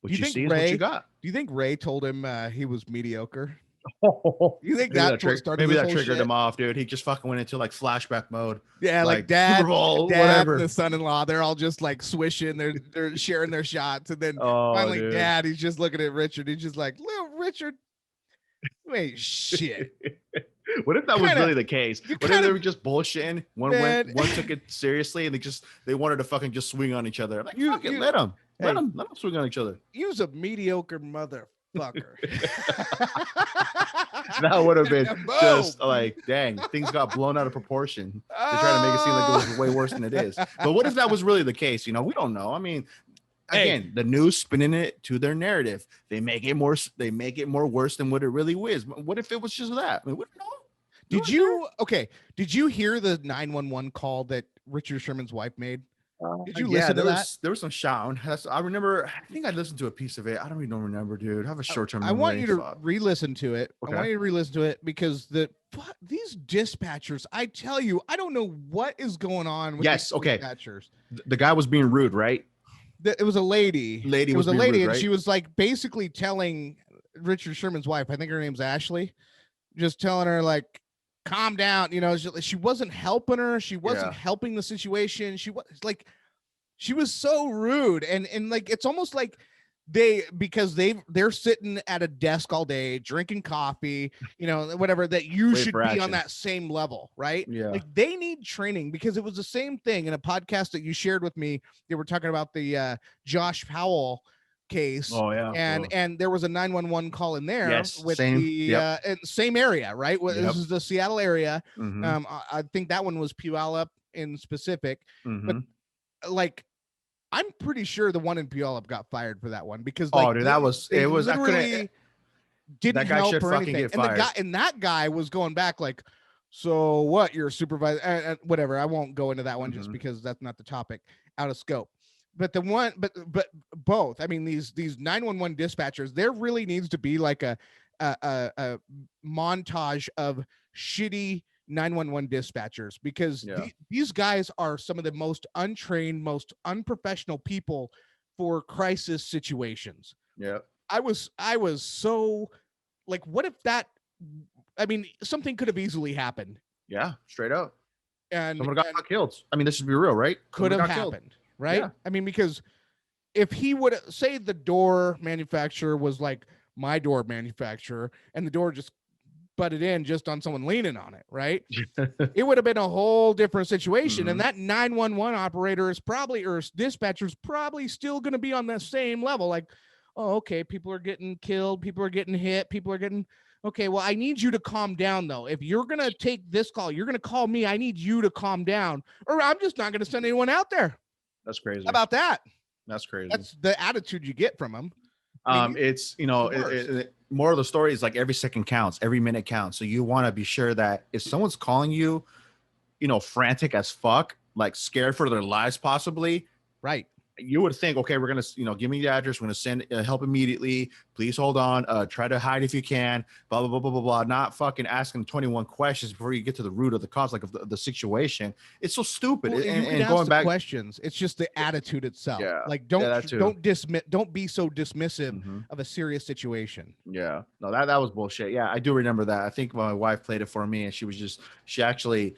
what you see is what you got. Do you think Ray told him he was mediocre? You think maybe that started maybe this that whole triggered shit? him off, dude. He just fucking went into like flashback mode. Yeah, like dad, Super Bowl, dad, whatever. and the son-in-law, they're all just like swishing, they're sharing their shots, and then Oh, finally, dude. dad, he's just looking at Richard. He's just like, little Richard, wait, shit. What if that was really the case? What if they were just bullshitting? One took it seriously, and they wanted to fucking just swing on each other. Like, let them swing on each other. Use a mediocre motherfucker. That would have been just like, dang, things got blown out of proportion. They're trying to make it seem like it was way worse than it is. But what if that was really the case? We don't know. I mean, again, the news spinning it to their narrative. They make it more worse than what it really is. What if it was just that? I mean, we don't know. Did you hear the 911 call that Richard Sherman's wife made? Did you listen to that? There was some shouting. I remember. I think I listened to a piece of it. I don't even remember, dude. I have a short-term memory. I want you to re-listen to it. Okay. I want you to re-listen to it because these dispatchers, I tell you, I don't know what is going on with these dispatchers. The guy was being rude, right? It was a lady. It was a lady, rude, right? And she was like basically telling Richard Sherman's wife, I think her name's Ashley, just telling her like, calm down. She wasn't helping her. She wasn't helping the situation. She was like, she was so rude. And like, it's almost like they're sitting at a desk all day, drinking coffee, whatever, that you should be on that same level. Right. Yeah. Like they need training, because it was the same thing in a podcast that you shared with me. They were talking about the Josh Powell case. Oh yeah. And there was a 911 call in there with same area, right? This is the Seattle area. Mm-hmm. I think that one was Puyallup in specific, but like, I'm pretty sure the one in Puyallup got fired for that one, because that didn't guy help should or fucking anything. get fired. And that guy was going back like, so what? You're a supervisor, whatever. I won't go into that one just because that's not the topic, out of scope. But the one, but both. I mean, these 911 dispatchers, there really needs to be like a montage of shitty 911 dispatchers, because these guys are some of the most untrained, most unprofessional people for crisis situations. Yeah. I was so like, what if something could have easily happened. Yeah, straight up. And someone got killed. I mean, this should be real, right? Could have happened, right? Yeah. I mean, because if he would say the door manufacturer was like my door manufacturer, and the door just butted in just on someone leaning on it, right? It would have been a whole different situation. And that 911 operator is probably, or dispatcher is probably still going to be on the same level. Like, oh, okay, people are getting killed, people are getting hit, okay, well, I need you to calm down, though. If you're going to take this call, you're going to call me, I need you to calm down, or I'm just not going to send anyone out there. That's crazy. How about that? That's crazy. That's the attitude you get from them. It's more of the story is like every second counts, every minute counts. So you want to be sure that if someone's calling you, frantic as fuck, like scared for their lives, possibly, right? You would think, okay, we're gonna, give me the address. We're gonna send help immediately. Please hold on. Try to hide if you can. Blah blah blah blah blah blah. Not fucking asking 21 questions before you get to the root of the cause, like of the situation. It's so stupid. Well, and going back questions, it's just the attitude itself. Yeah. Like don't be so dismissive of a serious situation. Yeah. No, that was bullshit. Yeah, I do remember that. I think my wife played it for me, and she actually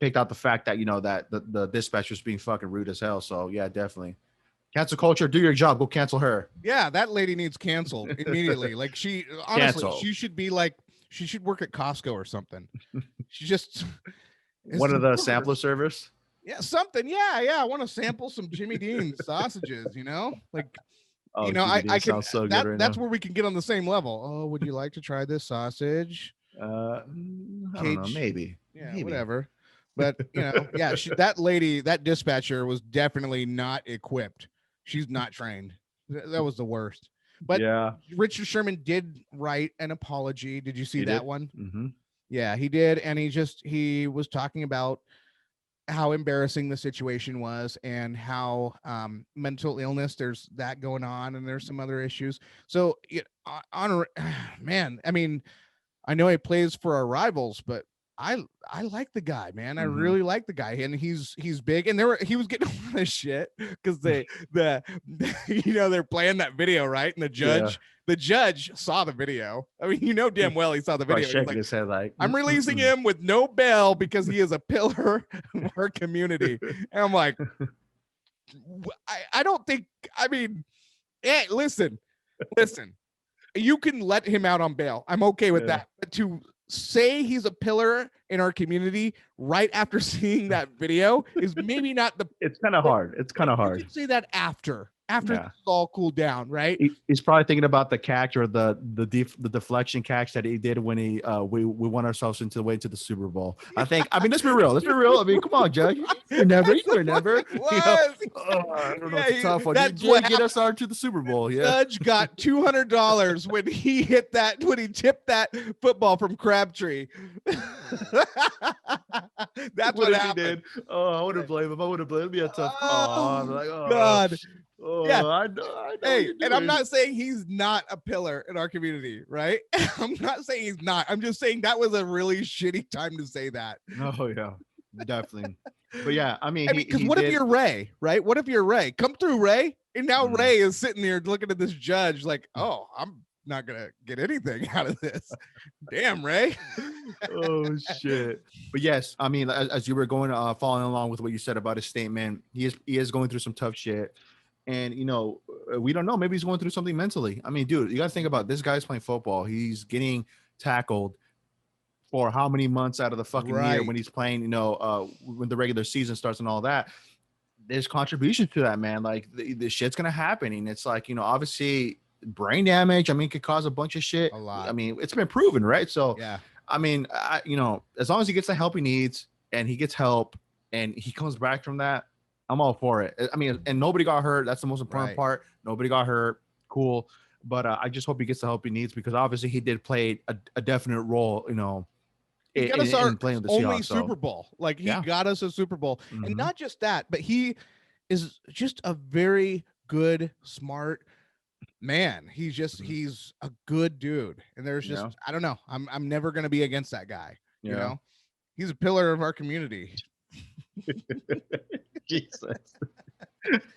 picked out the fact that that the dispatcher's being fucking rude as hell. So yeah, definitely. Cancel culture, do your job. Go cancel her. Yeah, that lady needs canceled immediately. Like she should be like, she should work at Costco or something. She just one of the sampler servers. Yeah, something. Yeah. I want to sample some Jimmy Dean sausages. Like. I can. So that's where we can get on the same level. Oh, would you like to try this sausage? I don't know, maybe. Yeah, maybe. Whatever. But that lady, that dispatcher was definitely not equipped. She's not trained. That was the worst. But yeah, Richard Sherman did write an apology. Did you see that one? Mm-hmm. Yeah, he did, and he was talking about how embarrassing the situation was and how mental illness, there's that going on, and there's some other issues. So man, I mean, I know he plays for our rivals, but I like the guy, man. I Mm-hmm. really like the guy, and he's big. And he was getting a lot of shit because they're playing that video, right? And Yeah. the judge saw the video. I mean, damn well he saw the Probably video. He's shaking like, his head like, I'm releasing him with no bail because he is a pillar of our community. And I'm like, I don't think. I mean, hey, listen. You can let him out on bail. I'm okay with that. But to say he's a pillar in our community right after seeing that video is maybe not the. It's kind of hard. It's kind of hard. You can say that after Yeah. it's all cooled down, right? He's probably thinking about the catch or the deflection catch that he did when we won ourselves into the way to the Super Bowl. I think. I mean, let's be real. Let's be real. I mean, come on, Judge. You never. I don't know. It's a tough one. You get us to the Super Bowl. Yeah. Judge got $200 when he tipped that football from Crabtree. That's what happened. He did. Oh, I wouldn't blame him. It'd be a tough call. I'm like, oh God. Oh, yeah, I know hey, and I'm not saying he's not a pillar in our community, right? I'm not saying he's not. I'm just saying that was a really shitty time to say that. Oh yeah, definitely. But yeah, I mean, because what if you're Ray, right? What if you're Ray? Come through, Ray. And now Ray is sitting there looking at this judge like, oh, I'm not gonna get anything out of this. Damn, Ray. Oh shit. But yes, I mean, as you were going following along with what you said about his statement, he is going through some tough shit. And, we don't know. Maybe he's going through something mentally. I mean, dude, you got to think about this guy's playing football. He's getting tackled for how many months out of the fucking year when he's playing, when the regular season starts and all that. There's contribution to that, man. Like, the shit's going to happen. And it's like, obviously brain damage, I mean, could cause a bunch of shit. A lot. I mean, it's been proven, right? So, yeah. I mean, as long as he gets the help he needs and he gets help and he comes back from that, I'm all for it. I mean, and nobody got hurt. That's the most important part. Nobody got hurt. Cool. But I just hope he gets the help he needs because obviously he did play a definite role, he got us in playing the only Seahawks, Super Bowl. Like, he got us a Super Bowl. Mm-hmm. And not just that, but he is just a very good, smart man. He's a good dude. And there's just, I don't know. I'm never going to be against that guy. You know, he's a pillar of our community. Jesus.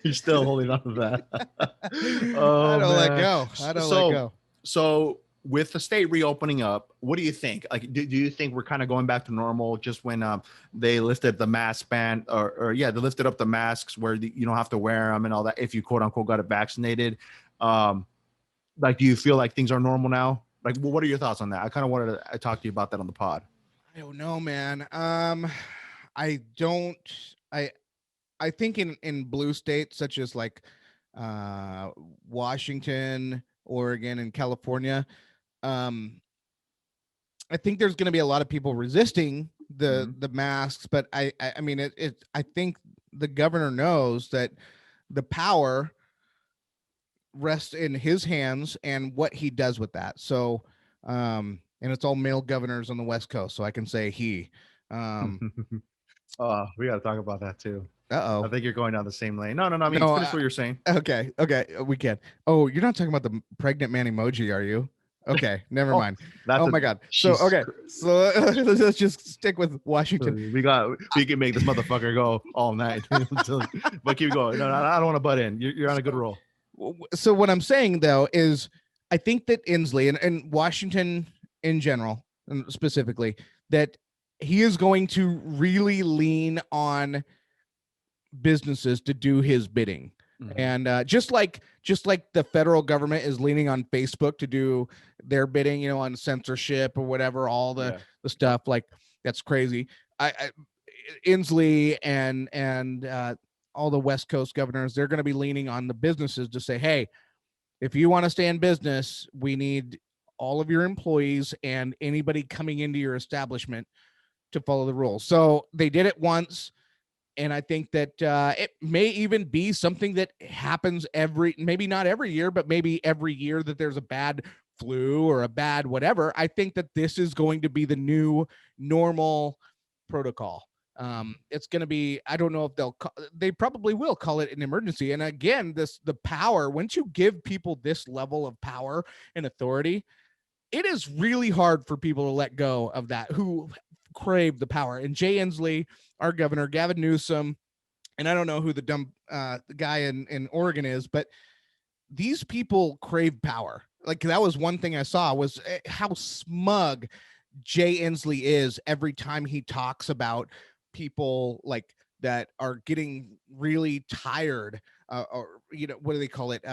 He's still holding on to that. I don't let go. I don't let go. So with the state reopening up, what do you think? Like, do you think we're kind of going back to normal just when they lifted the mask ban or they lifted up the masks where you don't have to wear them and all that if you quote unquote got it vaccinated? Like, do you feel like things are normal now? Like, what are your thoughts on that? I kind of wanted to talk to you about that on the pod. I don't know, man. I think in blue states such as like Washington, Oregon, and California, I think there's going to be a lot of people resisting the masks, but I mean I think the governor knows that the power rests in his hands and what he does with that. So and it's all male governors on the West Coast, so I can say he. Oh, we got to talk about that too. Uh-oh. I think you're going down the same lane. No. I mean, finish what you're saying. Okay, we can. Oh, you're not talking about the pregnant man emoji, are you? Okay, never mind. Oh my God. So okay, so let's just stick with Washington. We can make this motherfucker go all night. But keep going. No, I don't want to butt in. You're on a good roll. So what I'm saying though is, I think that Inslee and Washington in general, and specifically, that he is going to really lean on businesses to do his bidding. Mm-hmm. And just like the federal government is leaning on Facebook to do their bidding, on censorship or whatever, all the stuff, like, that's crazy. Inslee and all the West Coast governors, they're going to be leaning on the businesses to say, hey, if you want to stay in business, we need all of your employees and anybody coming into your establishment to follow the rules. So they did it once. And I think that it may even be something that happens maybe not every year, but maybe every year that there's a bad flu or a bad whatever. I think that this is going to be the new normal protocol. It's going to be, I don't know if they probably will call it an emergency. And again, the power, once you give people this level of power and authority, it is really hard for people to let go of that, who crave the power. And Jay Inslee, our governor, Gavin Newsom, and I don't know who the guy in Oregon is, but these people crave power. Like, that was one thing I saw, was how smug Jay Inslee is every time he talks about people like that are getting really tired, or what do they call it?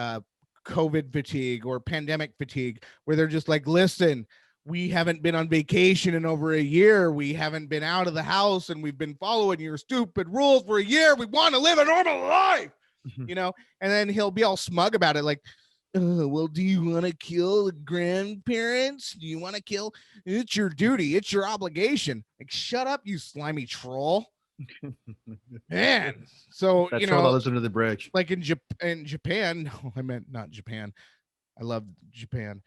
COVID fatigue or pandemic fatigue, where they're just like, listen, we haven't been on vacation in over a year. We haven't been out of the house, and we've been following your stupid rules for a year. We want to live a normal life, and then he'll be all smug about it. Like, well, do you want to kill the grandparents? Do you want to kill? It's your duty. It's your obligation. Like, shut up, you slimy troll. Man. So, that troll that lives under the bridge. Like in Japan. No, I meant not Japan. I love Japan.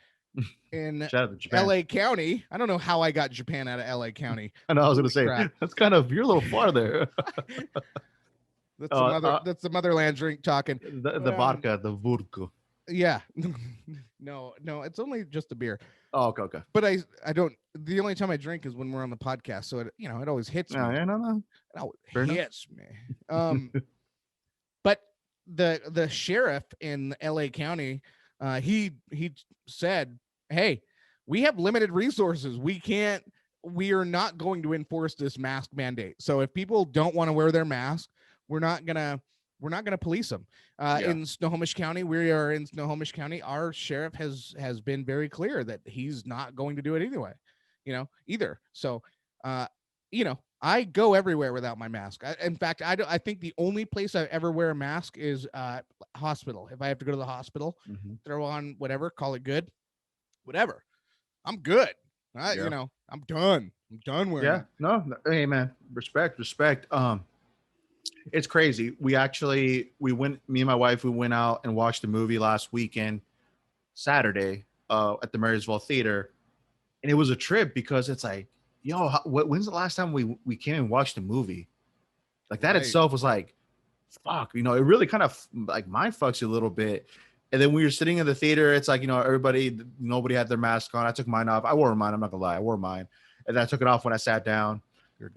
In Japan. LA County. I don't know how I got Japan out of LA County. I know, I was going to say, that's kind of, you're a little far there. That's the motherland drink talking. The vodka, the vodka. Yeah. No, it's only just a beer. Oh, okay. But I don't, the only time I drink is when we're on the podcast. So it always hits me. Yeah, no. It hits me. But the sheriff in LA County, he said, hey, we have limited resources. We are not going to enforce this mask mandate. So if people don't want to wear their mask, we're not gonna police them. In Snohomish County, we are in Snohomish County. Our sheriff has been very clear that he's not going to do it anyway, either. So, I go everywhere without my mask. In fact, I think the only place I ever wear a mask is hospital. If I have to go to the hospital, throw on whatever, call it good, whatever. I'm good. I'm done. I'm done wearing it. No. Hey, man, respect. It's crazy. Me and my wife, we went out and watched a movie last weekend, Saturday, at the Marysville Theater. And it was a trip because it's like, yo, when's the last time we came and watched a movie? Like, that itself was like, fuck, it really kind of like mind fucks you a little bit. And then when you're sitting in the theater, it's like, nobody had their mask on. I took mine off. I wore mine. I'm not gonna lie. I wore mine. And then I took it off when I sat down.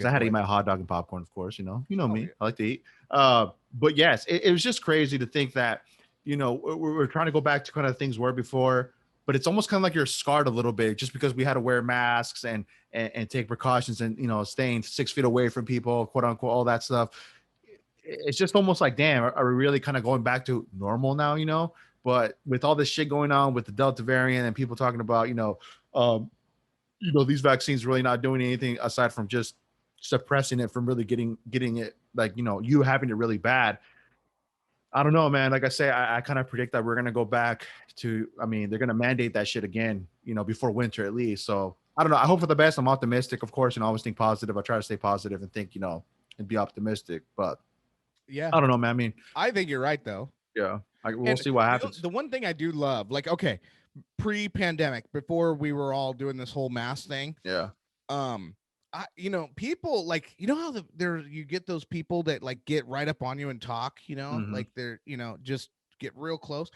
I had to eat my hot dog and popcorn, of course. Me. Yeah. I like to eat. But yes, it was just crazy to think that, we're trying to go back to kind of things were before, but it's almost kind of like you're scarred a little bit just because we had to wear masks and take precautions and, staying 6 feet away from people, quote unquote, all that stuff. It's just almost like, damn, are we really kind of going back to normal now, But with all this shit going on with the Delta variant and people talking about, these vaccines really not doing anything aside from just suppressing it from really getting it, like, you having it really bad. I don't know, man. Like I say, I kind of predict that we're going to go back to, they're going to mandate that shit again, before winter at least. So I don't know. I hope for the best. I'm optimistic, of course, and always think positive. I try to stay positive and think, and be optimistic, but yeah, I don't know, man. I think you're right though. Yeah. We'll see what happens. The one thing I do love, like, okay, pre-pandemic, before we were all doing this whole mask thing. Yeah. People like, how you get those people that like get right up on you and talk, like they're, just get real close.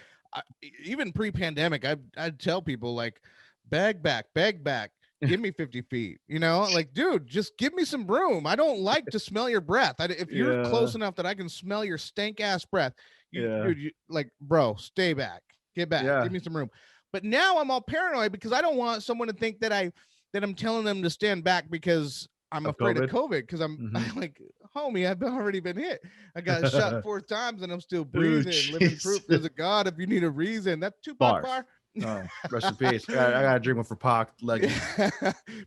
Even pre-pandemic, I'd tell people like, bag back, give me 50 feet, like, dude, just give me some room. I don't like to smell your breath. If you're close enough that I can smell your stank ass breath, dude, like, bro, stay back, get back, give me some room. But now I'm all paranoid because I don't want someone to think that I'm telling them to stand back because I'm afraid of COVID. Because I'm like, homie, I've already been hit. I got shot 4 times and I'm still breathing. Living proof there's a God if you need a reason. That's Tupac bar. Oh, rest in peace. I got to drink one for Pac. Like,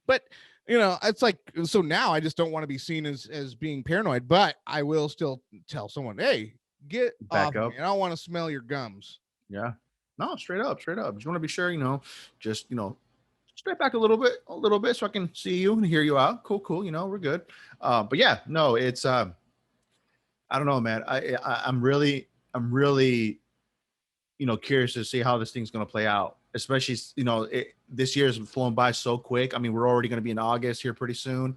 but it's like, so now I just don't want to be seen as being paranoid. But I will still tell someone, hey, get back off me. I don't want to smell your gums. Yeah. No, straight up. Just want to be sure, just straight back a little bit so I can see you and hear you out. Cool. We're good. But yeah, no, it's I don't know, man. I'm really curious to see how this thing's going to play out, especially this year has flown by so quick. We're already going to be in August here pretty soon.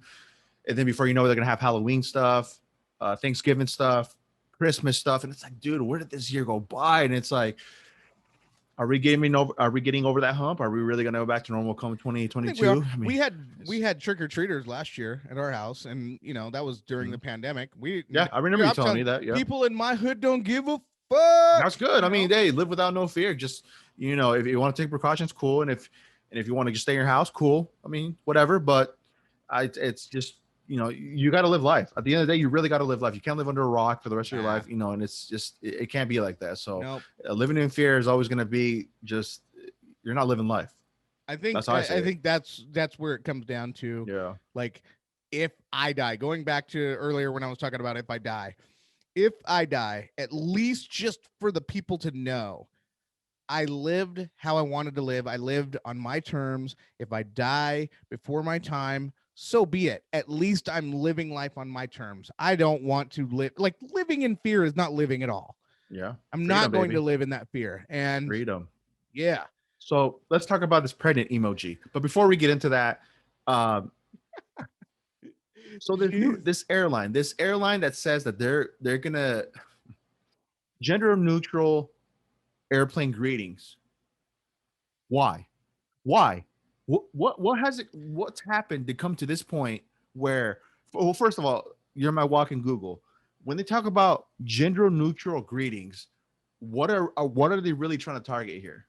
And then before you know it, they're gonna have Halloween stuff, Thanksgiving stuff, Christmas stuff, and it's like, dude, where did this year go by? And it's like, are we getting over? Are we getting over that hump? Are we really gonna go back to normal come I think we are. 2022? I mean, We had trick or treaters last year at our house, and that was during the pandemic. yeah, I remember you telling me that. Yeah, people in my hood don't give a fuck. that's good. I mean, they live without no fear. Just if you want to take precautions, cool. And if you want to just stay in your house, cool. I mean, whatever. But it's just you got to live life. At the end of the day, you really got to live life. You can't live under a rock for the rest of your life. And it's just it can't be like that. So nope. Living in fear is always going to be just you're not living life. I think I think that's where it comes down to. Yeah. Like, if I die, going back to earlier when I was talking about if I die, at least just for the people to know, I lived how I wanted to live. I lived on my terms. If I die before my time, so be it. At least I'm living life on my terms. I don't want to live like living in fear is not living at all. Yeah. I'm freedom, not going to live in that fear. And freedom. Yeah. So let's talk about this pregnant emoji. But before we get into that, so there's this airline that says that they're gonna gender neutral airplane greetings. Why? What's happened to come to this point where, well, first of all, you're my walking Google. When they talk about gender neutral greetings, what are they really trying to target here?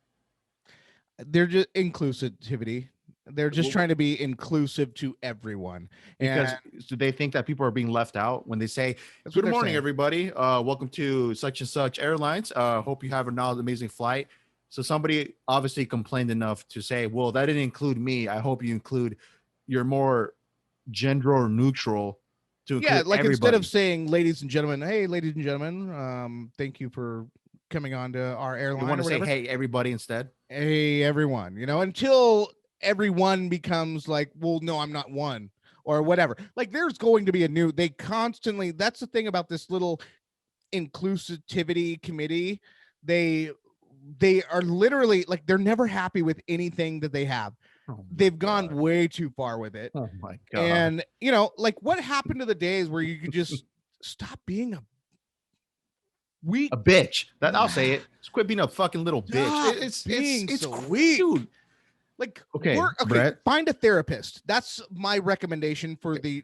They're just inclusivity. They're just trying to be inclusive to everyone. Because do they think that people are being left out when they say, "Good morning, everybody. Welcome to such and such airlines. Hope you have an amazing flight." So somebody obviously complained enough to say, "Well, that didn't include me. I hope you include you're more gender neutral to include like everybody." Instead of saying, "Ladies and gentlemen," hey, ladies and gentlemen, thank you for coming on to our airline. You want to say, "Hey, everybody," instead? Hey, everyone. Until everyone becomes like, well, no, I'm not one, or whatever. Like, there's going to be they constantly, that's the thing about this little inclusivity committee. They are literally like, they're never happy with anything that they have. They've gone way too far with it. Oh my God. And like, what happened to the days where you could just stop being a bitch? That I'll say it. Just quit being a fucking little bitch. It's so weak, dude. Like, okay, Brett, find a therapist. That's my recommendation for the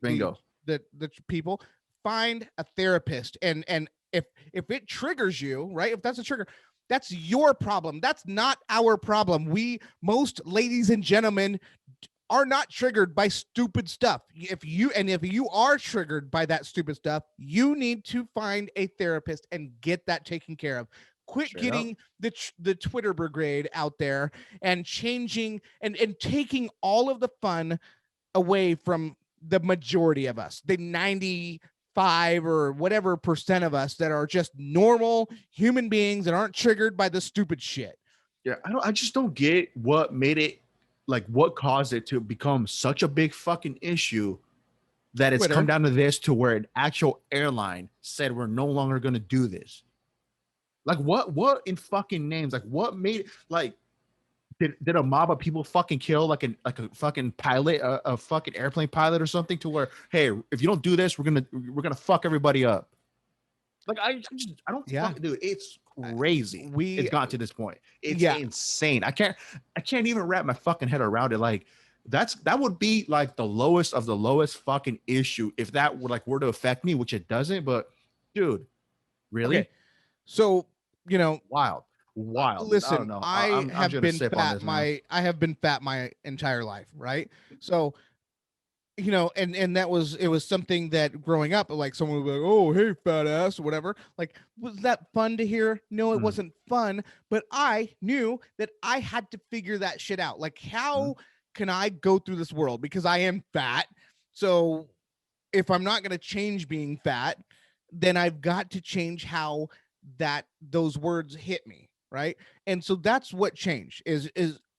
people. Find a therapist, and if it triggers you, right? If that's a trigger, that's your problem. That's not our problem. Most ladies and gentlemen are not triggered by stupid stuff. If you are triggered by that stupid stuff, you need to find a therapist and get that taken care of. Quit getting the Twitter brigade out there and changing and taking all of the fun away from the majority of us, the 95 or whatever % of us that are just normal human beings that aren't triggered by the stupid shit. Yeah, I just don't get what made it, like, what caused it to become such a big fucking issue that it's come down to this, to where an actual airline said we're no longer going to do this. Like, what in fucking names? Like, what made it, like, did a mob of people fucking kill like a fucking pilot, a fucking airplane pilot or something, to where, hey, if you don't do this, we're gonna fuck everybody up? Like, I don't dude, it's crazy. It's got to this point. It's insane. I can't even wrap my fucking head around it. Like, that would be like the lowest of the lowest fucking issue if that were to affect me, which it doesn't. But dude, really? Okay. So, wild. Listen, I have been fat my entire life, right? So, and it was something that growing up, like, someone would be like, "Oh, hey, fat ass," or whatever. Like, was that fun to hear? No, it wasn't fun, but I knew that I had to figure that shit out. Like, how can I go through this world? Because I am fat. So if I'm not going to change being fat, then I've got to change how those words hit me. Right. And so that's what changed is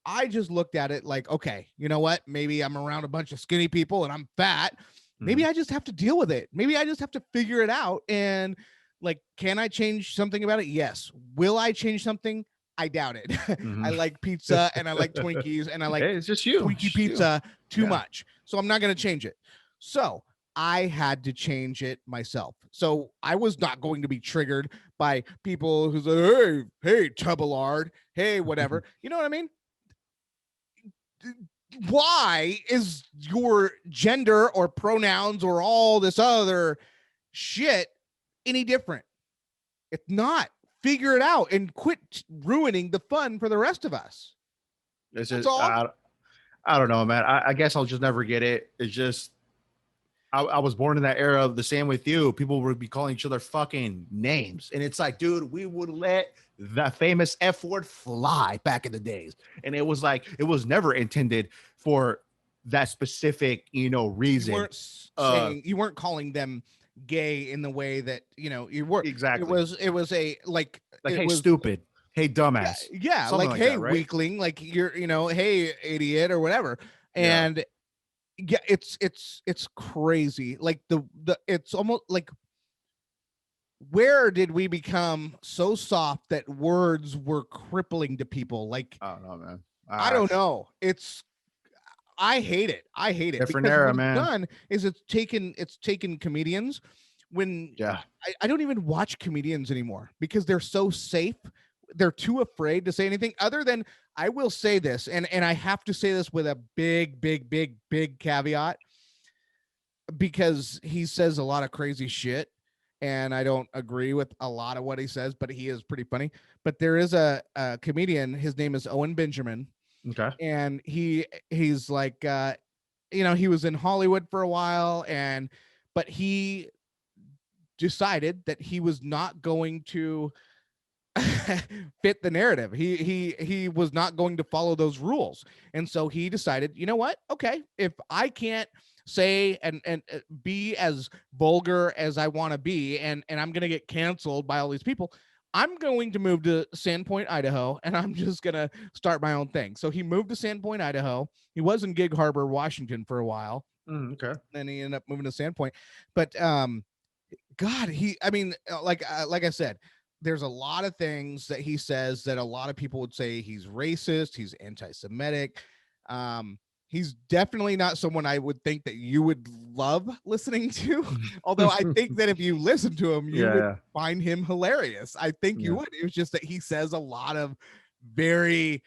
I just looked at it like, okay, you know what? Maybe I'm around a bunch of skinny people and I'm fat. Maybe I just have to deal with it. Maybe I just have to figure it out. And, like, can I change something about it? Yes. Will I change something? I doubt it. I like pizza and I like Twinkies and I like it's just you. Twinkie pizza too much. So I'm not going to change it. So I had to change it myself. So I was not going to be triggered by people who say, hey, Tubillard, hey, whatever. You know what I mean? Why is your gender or pronouns or all this other shit any different? It's not. Figure it out and quit ruining the fun for the rest of us. It's That's just, all. I don't know, man. I guess I'll just never get it. It's just, I was born in that era of the same with you. People would be calling each other fucking names. And it's like, dude, we would let the famous F word fly back in the days. And it was like, it was never intended for that specific, You reason. weren't saying, you weren't calling them gay in the way that, you were. Exactly. It was a, like, Like, it hey, was, stupid. Hey, dumbass. yeah, Something like, like hey, that, right? weakling, like you're, hey, idiot or whatever. Yeah. And yeah, it's crazy. Like it's almost like, where did we become so soft that words were crippling to people? Like, I don't know, man. I don't know. I hate it. I hate it Different because era, what it's man. done is it's taken comedians when Yeah. I don't even watch comedians anymore because they're so safe. They're too afraid to say anything other than, I will say this, and I have to say this with a big, big, big, big caveat, because he says a lot of crazy shit and I don't agree with a lot of what he says, but he is pretty funny. But there is a comedian, his name is Owen Benjamin, Okay. and he's like, he was in Hollywood for a while, but he decided that he was not going to fit the narrative. He was not going to follow those rules. And so he decided, you know what? Okay, if I can't say and be as vulgar as I want to be, and I'm going to get canceled by all these people, I'm going to move to Sandpoint, Idaho, and I'm just going to start my own thing. So he moved to Sandpoint, Idaho. He was in Gig Harbor, Washington for a while. Okay. Then he ended up moving to Sandpoint. But God, I mean, like I said, there's a lot of things that he says that a lot of people would say he's racist, he's anti-Semitic. He's definitely not someone I would think that you would love listening to. Although I think that if you listen to him, you would Yeah. find him hilarious. I think you Yeah. would. It was just that he says a lot of very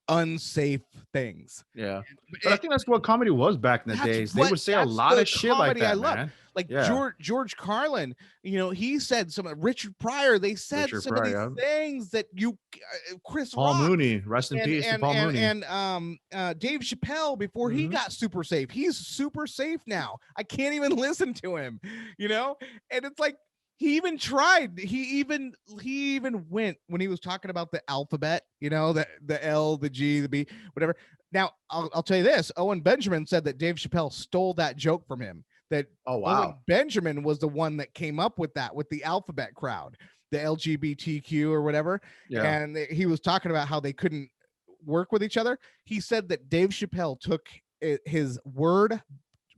unsafe things. Yeah. But I think that's what comedy was back in the days. They would say a lot the of shit like comedy I that, love. man. Like Yeah. George Carlin, he said some, Richard Pryor, they said Richard some of these Pryor. things that Chris Paul Rock Mooney. Rest in peace to Paul Mooney. Dave Chappelle before he got super safe. He's super safe now. I can't even listen to him, and it's like, he even tried. He even went when he was talking about the alphabet, the L, the G, the B, whatever. Now, I'll tell you this. Owen Benjamin said that Dave Chappelle stole that joke from him, that Oh, wow. Owen Benjamin was the one that came up with that, with the alphabet crowd, the LGBTQ or whatever. Yeah. And he was talking about how they couldn't work with each other. He said that Dave Chappelle took his word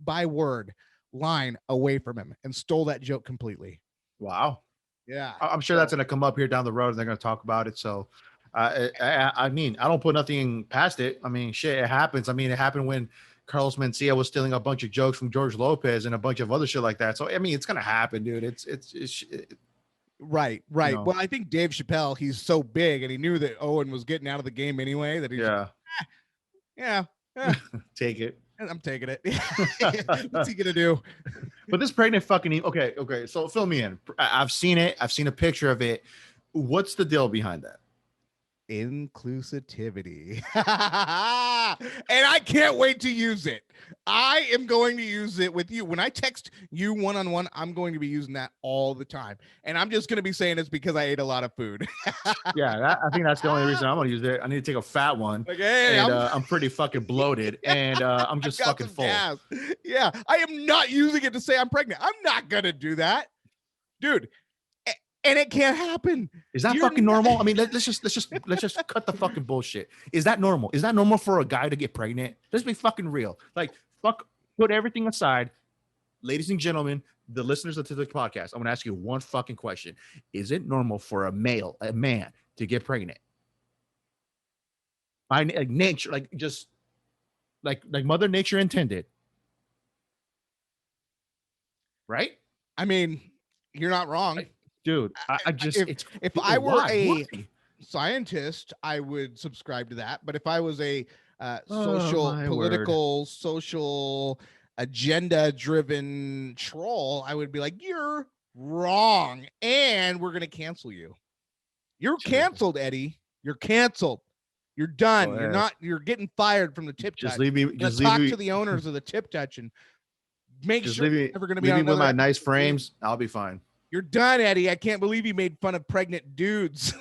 by word line away from him and stole that joke completely. Wow. Yeah. I'm sure that's going to come up here down the road and they're going to talk about it. So, I mean, I don't put nothing past it. I mean, shit, it happens. I mean, it happened when Carlos Mencia was stealing a bunch of jokes from George Lopez and a bunch of other shit like that. So, I mean, it's going to happen, dude. Right. Well, I think Dave Chappelle, he's so big and he knew that Owen was getting out of the game anyway, that he's yeah. Take it. I'm taking it. What's he gonna do? But this pregnant fucking okay. So fill me in. I've seen it. I've seen a picture of it. What's the deal behind that? Inclusivity. And I can't wait to use it. I am going to use it with you. When I text you one-on-one, I'm going to be using that all the time. And I'm just going to be saying it's because I ate a lot of food. Yeah, I think that's the only reason I'm going to use it. I need to take a fat one. Like, hey, and I'm pretty fucking bloated and I'm just fucking full. Gas. Yeah, I am not using it to say I'm pregnant. I'm not going to do that. Dude. And it can't happen. Is that fucking normal? I mean, let's just cut the fucking bullshit. Is that normal? Is that normal for a guy to get pregnant? Let's be fucking real. Like, put everything aside. Ladies and gentlemen, the listeners of the podcast, I'm gonna ask you one fucking question. Is it normal for a man to get pregnant? Like nature, like Mother Nature intended. right? I mean, you're not wrong. Dude, I just If I were a why? scientist, I would subscribe to that. But if I was a Oh social, my word. political, social agenda driven troll, I would be like, you're wrong. And we're going to cancel you. You're canceled, Eddie. You're canceled. You're done. You're not, you're getting fired from the Tip Just Touch. leave me. I'm gonna Just leave talk me. to the owners of the Tip Touch and make Just sure leave you're me. never going to be Leave on me with another my nice episode. frames. I'll be fine. You're done, Eddie. I can't believe you made fun of pregnant dudes.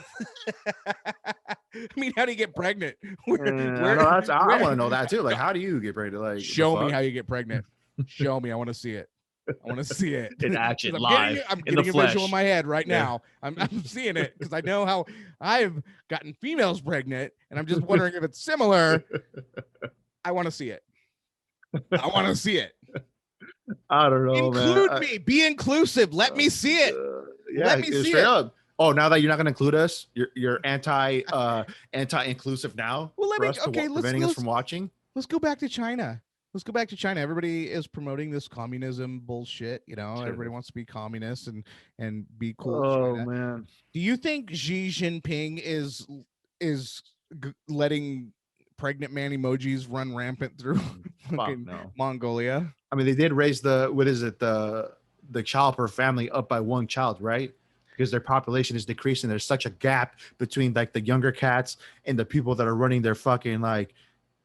I mean, how do you get pregnant? I know that's. I want to know that too. Like, how do you get pregnant? Like, show me how you get pregnant. Show me. I want to see it. I want to see it in action, I'm live, I'm in getting the a visual in flesh. my head right now. I'm seeing it because I know how I've gotten females pregnant, and I'm just wondering if it's similar. I want to see it. I want to see it. I don't know, Include man. me. Be inclusive. Let me see it. Yeah, Let me see straight it. up. Oh, now that you're not going to include us, you're anti-inclusive now. Well, let for me. us to Okay, preventing us from watching. Let's go back to China. Let's go back to China. Everybody is promoting this communism bullshit. You know, everybody wants to be communist and be cool. Oh China. man. Do you think Xi Jinping is letting pregnant man emojis run rampant through Mongolia? I mean, they did raise the child per family up by one child, right? Because their population is decreasing. There's such a gap between like the younger cats and the people that are running their fucking like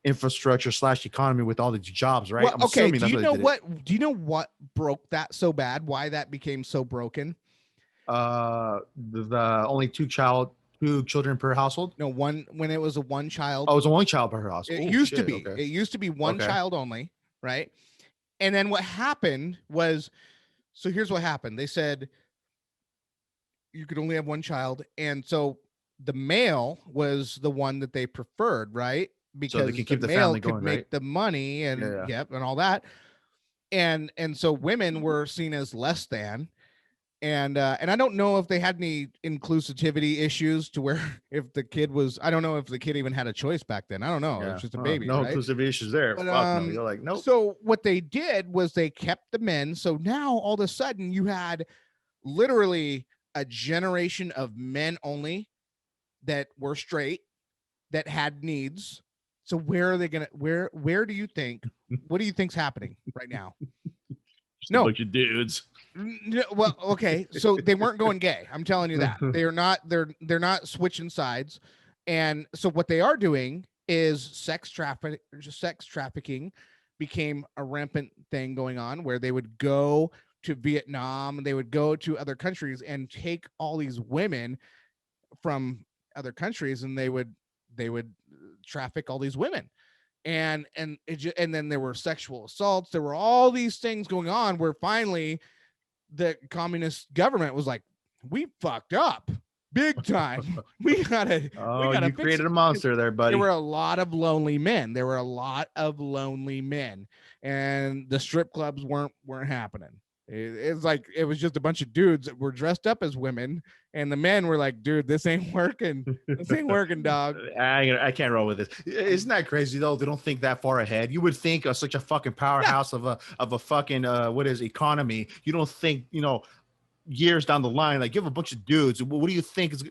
infrastructure / economy with all the jobs, right? Well, I'm assuming do you know what? Do you know what broke that so bad? Why that became so broken? The only two children per household. No, one when it was a one child. Oh, it was a one child per house. It used to be. Okay. It used to be one child only, right? And then what happened was, so here's what happened. They said you could only have one child, and so the male was the one that they preferred, right? Because so they can keep the male family could going, make right? the money and and all that. And so women were seen as less than. And I don't know if they had any inclusivity issues to where if the kid was, I don't know if the kid even had a choice back then. I don't know. It was just a baby. No right? inclusivity issues there. But, Fuck no. You're like, nope. So what they did was they kept the men. So now all of a sudden you had literally a generation of men only that were straight, that had needs. So where are they gonna where do you think, what do you think's happening right now? Just a bunch of dudes. No, well, okay, so they weren't going gay. I'm telling you that they're not switching sides, and so what they are doing is sex trafficking became a rampant thing going on, where they would go to Vietnam, they would go to other countries and take all these women from other countries, and they would traffic all these women. And then there were sexual assaults. There were all these things going on where finally the communist government was like, we fucked up big time. We gotta you created a monster there, buddy. There were a lot of lonely men. And the strip clubs weren't happening. It's like it was just a bunch of dudes that were dressed up as women, and the men were like, dude, this ain't working. This ain't working, dog. I can't roll with this. Isn't that crazy though? They don't think that far ahead. You would think of such a fucking powerhouse of a fucking economy. You don't think, years down the line, like give a bunch of dudes. What do you think is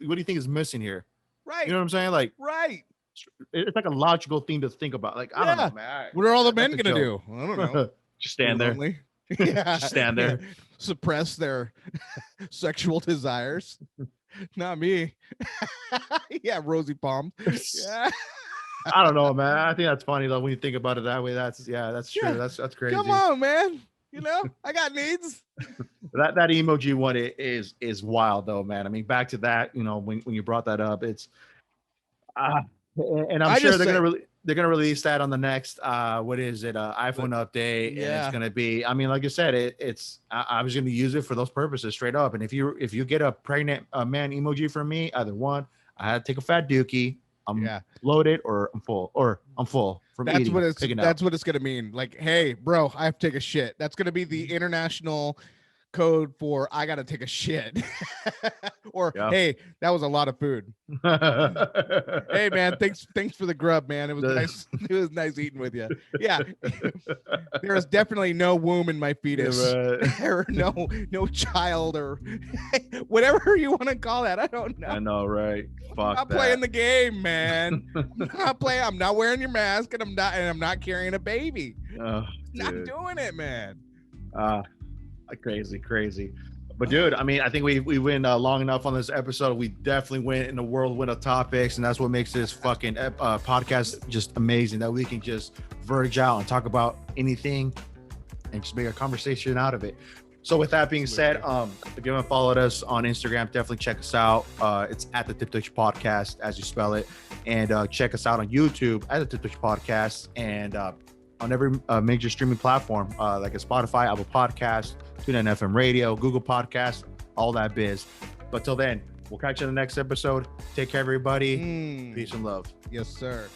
missing here? Right. You know what I'm saying? Like, right. It's like a logical thing to think about. Like, I don't know, man. What are all the men gonna do? I don't know. Just stand there. Just stand there. Suppress their sexual desires. Not me. Yeah, rosy palm. Yeah. I don't know, man. I think that's funny though when you think about it that way. That's true. Yeah. That's crazy. Come on, man. I got needs. that emoji one is wild though, man. I mean, back to that, when you brought that up, it's and I'm sure they're gonna release that on the next iPhone update. Yeah. And it's gonna be, I mean, like I said, I was gonna use it for those purposes straight up. And if you get a pregnant man emoji from me, either one, I had to take a fat dookie, I'm loaded, or I'm full from that's eating. That's what it's gonna mean. Like, hey bro, I have to take a shit. That's gonna be the international code for I gotta take a shit. Or hey, that was a lot of food. Hey man, thanks for the grub, man. It was nice. It was nice eating with you. Yeah. There is definitely no womb in my fetus. Or no child or whatever you want to call that. I don't know. I know, right? Fuck, I'm not playing the game, man. I'm not wearing your mask, and I'm not carrying a baby. Not doing it, man. Crazy. But dude, I mean, I think we went long enough on this episode. We definitely went in a whirlwind of topics, and that's what makes this fucking podcast just amazing, that we can just verge out and talk about anything and just make a conversation out of it. So with that being said, if you haven't followed us on Instagram, definitely check us out. It's at the Tip Touch Podcast, as you spell it. And check us out on YouTube at the Tip Touch Podcast, and on every major streaming platform, like a Spotify, Apple Podcast, TuneIn FM Radio, Google Podcast, all that biz. But till then, we'll catch you in the next episode. Take care, everybody. Peace and love. Yes, sir.